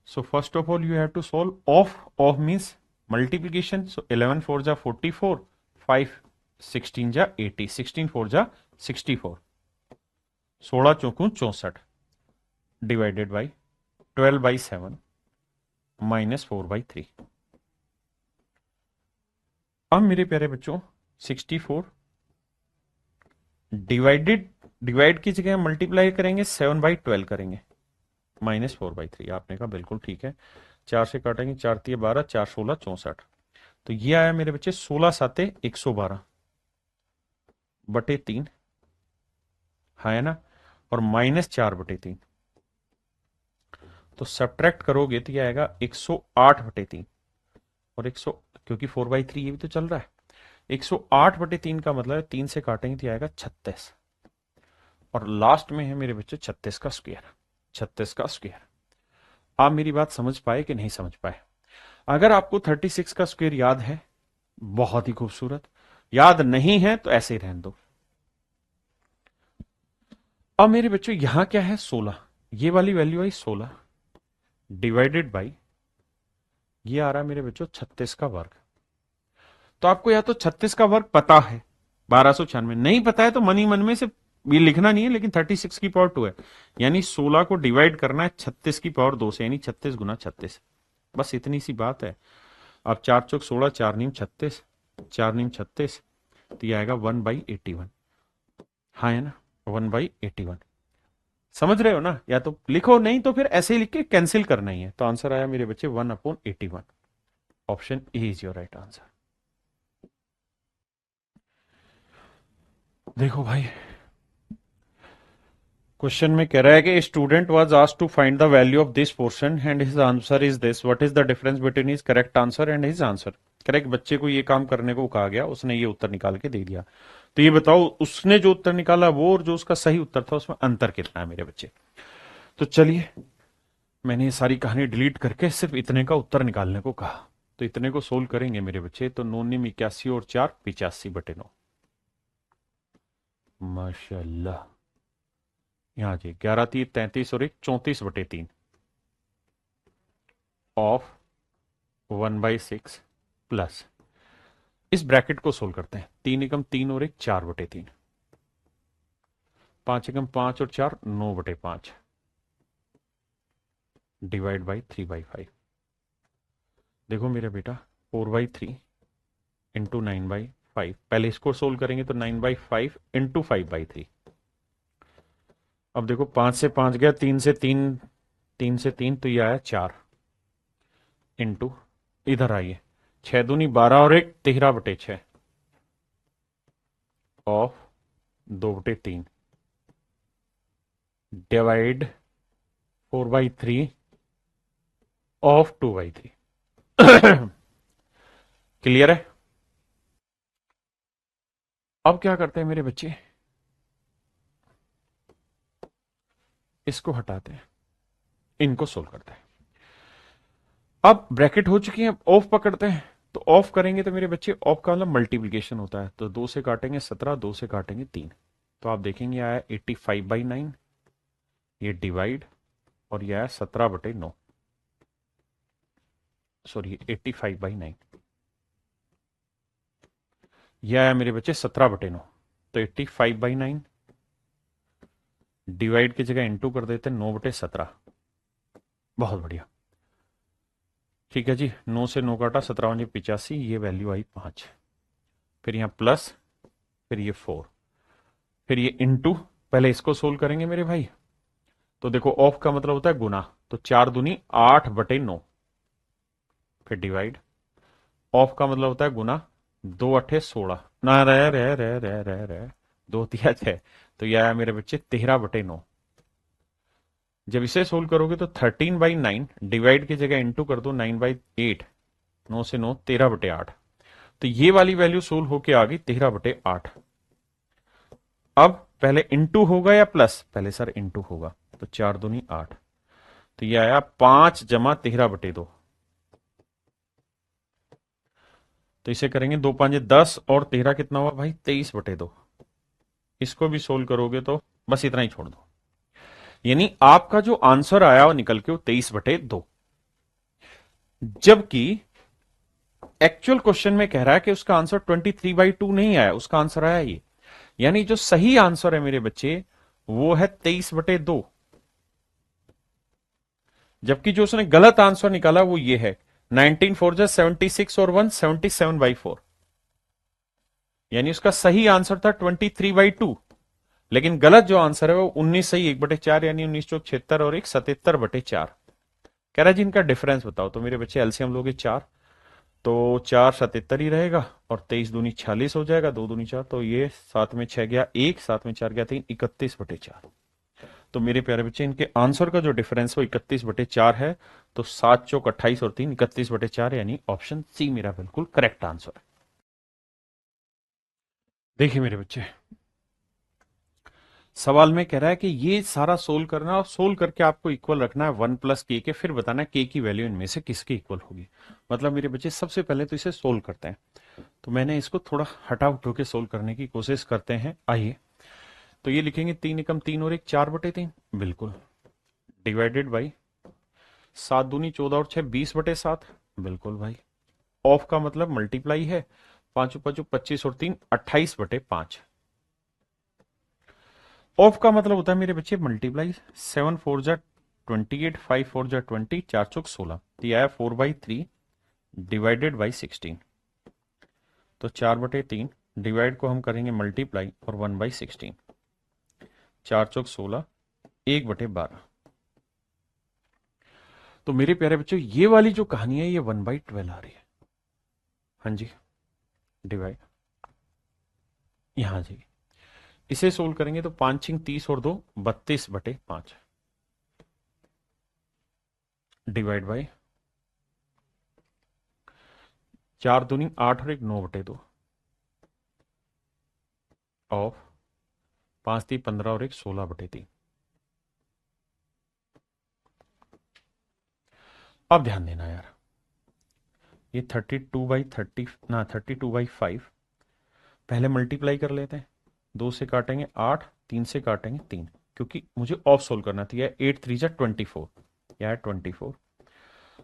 so first of all you have to solve of means multiplication. So 11 4 जा 44, 5 16 जा 80, 16 4 जा 64, 16 चौकू 64 डिवाइडेड बाई 12/7 -4/3। अब मेरे प्यारे बच्चों 64 डिवाइड की जगह मल्टीप्लाई करेंगे 7/12 करेंगे -4/3। आपने कहा बिल्कुल ठीक है, 4 से काटेंगे, 4 3 12, 4 16 64। तो ये आया मेरे बच्चे 16 7 112 बटे 3, है ना, और -4/3। तो सब्ट्रैक्ट करोगे तो ये आएगा 108/3, और 100 क्योंकि 4/3 ये भी तो चल रहा है, 108/3 का मतलब है 3 से काटेंगे तो आएगा 36, और लास्ट में है मेरे बच्चे 36 का स्क्वायर, 36 का स्क्वायर। आप मेरी बात समझ पाए कि नहीं समझ पाए? अगर आपको 36 का स्क्वायर याद है, बहुत ही खूबसूरत, याद नहीं है तो ऐसे ही रहने दो। अब मेरे बच्चों यहां क्या है 16, ये वाली वैल्यू आई 16 डिवाइडेड बाई ये आ रहा है मेरे बच्चों 36 का वर्ग। तो आपको या तो 36 का वर्ग पता है 1296, नहीं पता है तो मन ही मन में से ये लिखना नहीं है, लेकिन 36 की पावर 2 है, यानी 16 को डिवाइड करना है 36 की पावर 2 से, यानी 36 गुना 36, बस इतनी सी बात है। अब 4 चौक 16, 4 नीम 36, 4 नीम 36, तो ये आएगा 1/81, हाँ है ना, 1/81। समझ रहे हो ना? या तो लिखो, नहीं तो फिर ऐसे ही लिख के कैंसिल करना ही है। तो आंसर आया मेरे बच्चे 1/81। Option A is your right answer. देखो भाई, क्वेश्चन में कह रहा है कि student was asked to find the value of this portion and his answer is this, what is the difference between his correct answer and his answer. Correct बच्चे को ये काम करने को कहा गया, उसने ये उत्तर निकाल के दे दिया। तो ये बताओ उसने जो उत्तर निकाला वो और जो उसका सही उत्तर था उसमें अंतर कितना है मेरे बच्चे। तो चलिए, मैंने ये सारी कहानी डिलीट करके सिर्फ इतने का उत्तर निकालने को कहा। तो इतने को सोल्व करेंगे मेरे बच्चे, तो 9 नीम 81 और 4 85/9। माशाल्लाह। यहां जी 11 3 33 और 1 34/3 ऑफ 1/6 प्लस, इस ब्रैकेट को सोल्व करते हैं। 3 एकम 3 और 1 4/3, 5 एकम 5 और 4 9/5 डिवाइड बाई 3/5। देखो मेरा बेटा 4/3 इंटू 9/5, पहले इसको सोल्व करेंगे तो 9/5 इंटू 5/3। अब देखो 5 से 5 गया, 3 से 3, 3 से 3, तो ये आया 4 इंटू, इधर आइए, 6 दूनी 12 और 1 13/6 ऑफ 2/3 डिवाइड 4/3 ऑफ 2/3। क्लियर है? अब क्या करते हैं मेरे बच्चे, इसको हटाते हैं, इनको सोल्व करते हैं। अब ब्रैकेट हो चुकी है, ऑफ पकड़ते हैं। तो ऑफ करेंगे तो मेरे बच्चे ऑफ का मतलब मल्टीप्लीकेशन होता है, तो 2 से काटेंगे 17, 2 से काटेंगे 3, तो आप देखेंगे आया 85/9, ये डिवाइड, और ये आया 17/9, सॉरी 85/9, यह आया मेरे बच्चे 17/9। तो 85/9 डिवाइड की जगह इंटू कर देते हैं 9/17। बहुत बढ़िया, ठीक है जी, 9 से 9 काटा, 17 85, ये वैल्यू आई 5, फिर यहाँ प्लस, फिर ये 4, फिर ये इंटू, पहले इसको सोल्व करेंगे मेरे भाई। तो देखो ऑफ का मतलब होता है गुना, तो 4 दूनी 8/9, फिर डिवाइड, ऑफ का मतलब होता है गुना, 2 8 16, ना रह 2 3 6, तो यह आया मेरे बच्चे 13/9। जब इसे सोल्व करोगे तो 13/9 डिवाइड की जगह इंटू कर दो 9/8, 9 से 9 13/8, तो ये वाली वैल्यू सोल्व होके आ गई 13/8। अब पहले इंटू होगा या प्लस? पहले सर इंटू होगा, तो 4 दूनी 8, तो ये आया 5 जमा 13/2। तो इसे करेंगे 2 5 10 और 13 कितना हुआ भाई 23/2। इसको भी सोल्व करोगे तो बस इतना ही छोड़ दो, यानी आपका जो आंसर आया वो निकल के वो 23/2, जबकि एक्चुअल क्वेश्चन में कह रहा है कि उसका आंसर 23/2 नहीं आया, उसका आंसर आया ये। यानी जो सही आंसर है मेरे बच्चे वो है 23/2, जबकि जो उसने गलत आंसर निकाला वो ये है 19 4 जा 76 और 1 77/4। यानी उसका सही आंसर था 23/2, लेकिन गलत जो आंसर है वो 19 सही 1/4, यानी 19 चौक 76 और 1 77/4। कह रहा है जी इनका डिफरेंस बताओ। तो मेरे बच्चे एलसीएम लोगे 4, तो 4 77 ही रहेगा और 23 दूनी 46 हो जाएगा, 2 दूनी 4, तो ये 7 में 6 गया 1, 7 में 4 गया 3, 31/4। तो मेरे प्यारे बच्चे इनके आंसर का जो डिफरेंस वो 31/4 है। तो 7 चौक 28 और 3 31/4, यानी ऑप्शन सी मेरा बिल्कुल करेक्ट आंसर है। देखिए मेरे बच्चे, सवाल में कह रहा है कि ये सारा सोल्व करना और सोल्व करके आपको इक्वल रखना है 1 + k के, फिर बताना है k की वैल्यू इनमें से किसके इक्वल होगी। मतलब मेरे बच्चे सबसे पहले तो इसे सोल्व करते हैं। तो मैंने इसको थोड़ा हटा उठो के सोल्व करने की कोशिश करते हैं। आइए, तो ये लिखेंगे 3 एकम 3 और 1 4/3, बिल्कुल, डिवाइडेड बाई 7 दूनी 14 और 6 20/7, बिल्कुल भाई। ऑफ का मतलब मल्टीप्लाई है, 5 5 25 और 3 28/5। ऑफ का मतलब होता है मेरे बच्चे मल्टीप्लाई, 7 4 जा 28, 5 4 जा 20, 4 चौक 16, तो यह आया 4/3 डिवाइडेड बाई 16। तो 4/3 डिवाइड को हम करेंगे मल्टीप्लाई और 1/16, 4 चौक 16, 1/12। तो मेरे प्यारे बच्चों ये वाली जो कहानी है ये 1/12 आ रही है। हाँ जी, डिवाइड यहां जी, इसे सोल्व करेंगे तो 5 6 30 और 2 32/5 डिवाइड बाई 4 दूनी 8 और 1 9/2 ऑफ 5 3 15 और 1 16/3। अब ध्यान देना यार, ये 32/30 ना 32/5 पहले मल्टीप्लाई कर लेते हैं। 2 से काटेंगे 8, 3 से काटेंगे 3, क्योंकि मुझे ऑफ सोल्व करना था। 8 3 जा 24, यह है 24।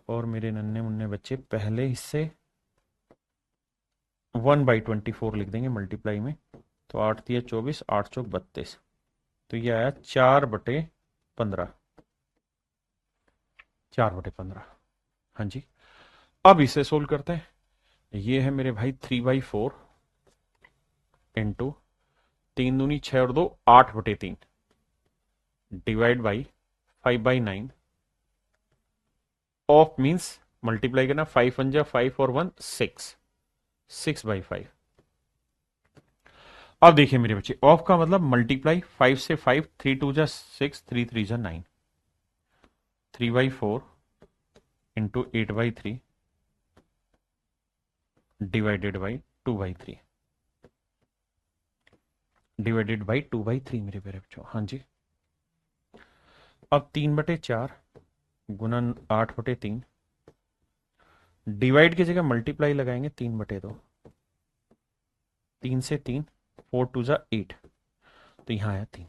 और मेरे नन्हे मुन्ने बच्चे पहले हिस्से 1/24 लिख देंगे मल्टीप्लाई में। तो 8 3 24, 8 चौक 32, तो ये आया 4/15, 4/15। हाँ जी, अब इसे सोल्व करते हैं। ये है मेरे भाई 3/4 इंटू 3 दूनी 6 और 2 8/3 divide by 5/9 of means multiply करना, 5 1 जा 5 और 1 6, 6/5। अब देखिए मेरे बच्चे, ऑफ का मतलब मल्टीप्लाई 5 से 5, 3 2 जा 6, 3 3 जा 9, 3/4 into 8/3 divided by 2/3 divided by 2/3 मेरे प्यारे बच्चों। हाँ जी, अब 3/4 गुना 8/3 डिवाइड की जगह मल्टीप्लाई लगाएंगे 3/2, 3 से 3, 4 2 जा 8, तो यहां आया 3।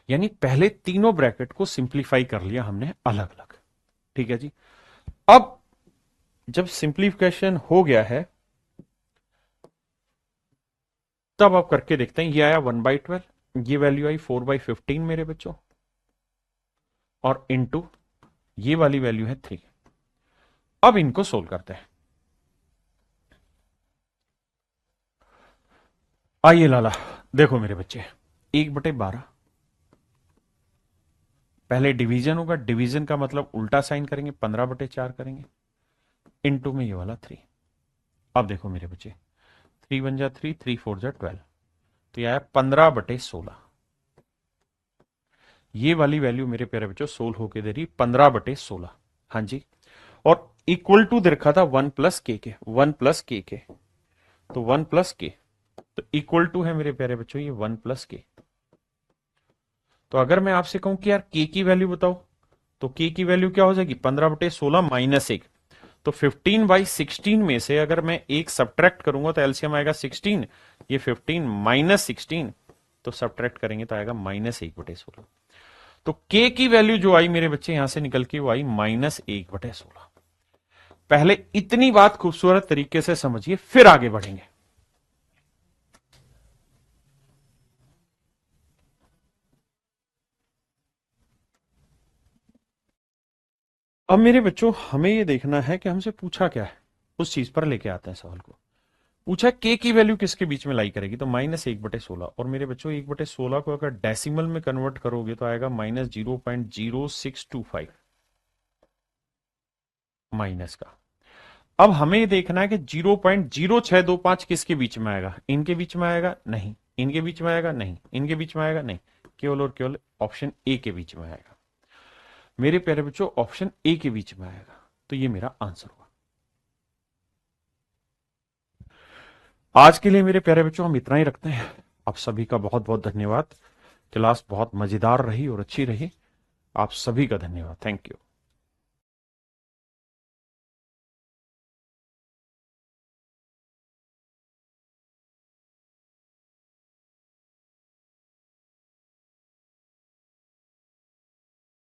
यानी पहले तीनों ब्रैकेट को सिंप्लीफाई कर लिया हमने अलग अलग। ठीक है जी, अब जब सिंप्लीफिकेशन हो गया है तब आप करके देखते हैं। ये आया 1/12, ये वैल्यू आई 4/15 मेरे बच्चों, और इनटू ये वाली वैल्यू है 3। अब इनको सोल्व करते हैं। आइए लाला, देखो मेरे बच्चे, 1/12 पहले डिवीजन होगा, डिवीजन का मतलब उल्टा साइन करेंगे, 15/4 करेंगे, इनटू में ये वाला 3। अब देखो मेरे बच्चे, 3 1 जा 3, 3 4 जा 12, तो यह आया 15/16। ये वाली वैल्यू मेरे प्यारे बच्चों सोल्व होके दे रही 15/16। हाँ जी, और इक्वल टू दे रखा था 1 + k के, 1 + k के, तो 1 + k, तो इक्वल टू है मेरे प्यारे बच्चों ये 1 + k। तो अगर मैं आपसे कहूं कि यार k की वैल्यू बताओ, तो k की वैल्यू क्या हो जाएगी, 15/16 माइनस 1। तो 15/16 में से अगर मैं एक सब्ट्रैक्ट करूंगा तो एलसीएम आएगा 16, ये 15 माइनस 16, तो सब्ट्रैक्ट करेंगे तो आएगा -1/16। तो k की वैल्यू जो आई मेरे बच्चे यहां से निकल के वो आई -1/16। पहले इतनी बात खूबसूरत तरीके से समझिए, फिर आगे बढ़ेंगे। अब मेरे बच्चों हमें यह देखना है कि हमसे पूछा क्या है, उस चीज पर लेके आते हैं सवाल को। पूछा के की वैल्यू किसके बीच में लाई करेगी, तो -1/16। और मेरे बच्चों 1/16 को अगर डेसिमल में कन्वर्ट करोगे तो आएगा -0.0625 माइनस का। अब हमें देखना है कि 0.0625 किसके बीच में आएगा, इनके बीच में आएगा नहीं, इनके बीच में आएगा नहीं, इनके बीच में आएगा नहीं, केवल और केवल ऑप्शन ए के बीच में आएगा। मेरे प्यारे बच्चों ऑप्शन ए के बीच में आएगा, तो ये मेरा आंसर हुआ। आज के लिए मेरे प्यारे बच्चों हम इतना ही रखते हैं। आप सभी का बहुत बहुत धन्यवाद। क्लास बहुत मजेदार रही और अच्छी रही। आप सभी का धन्यवाद। Thank you.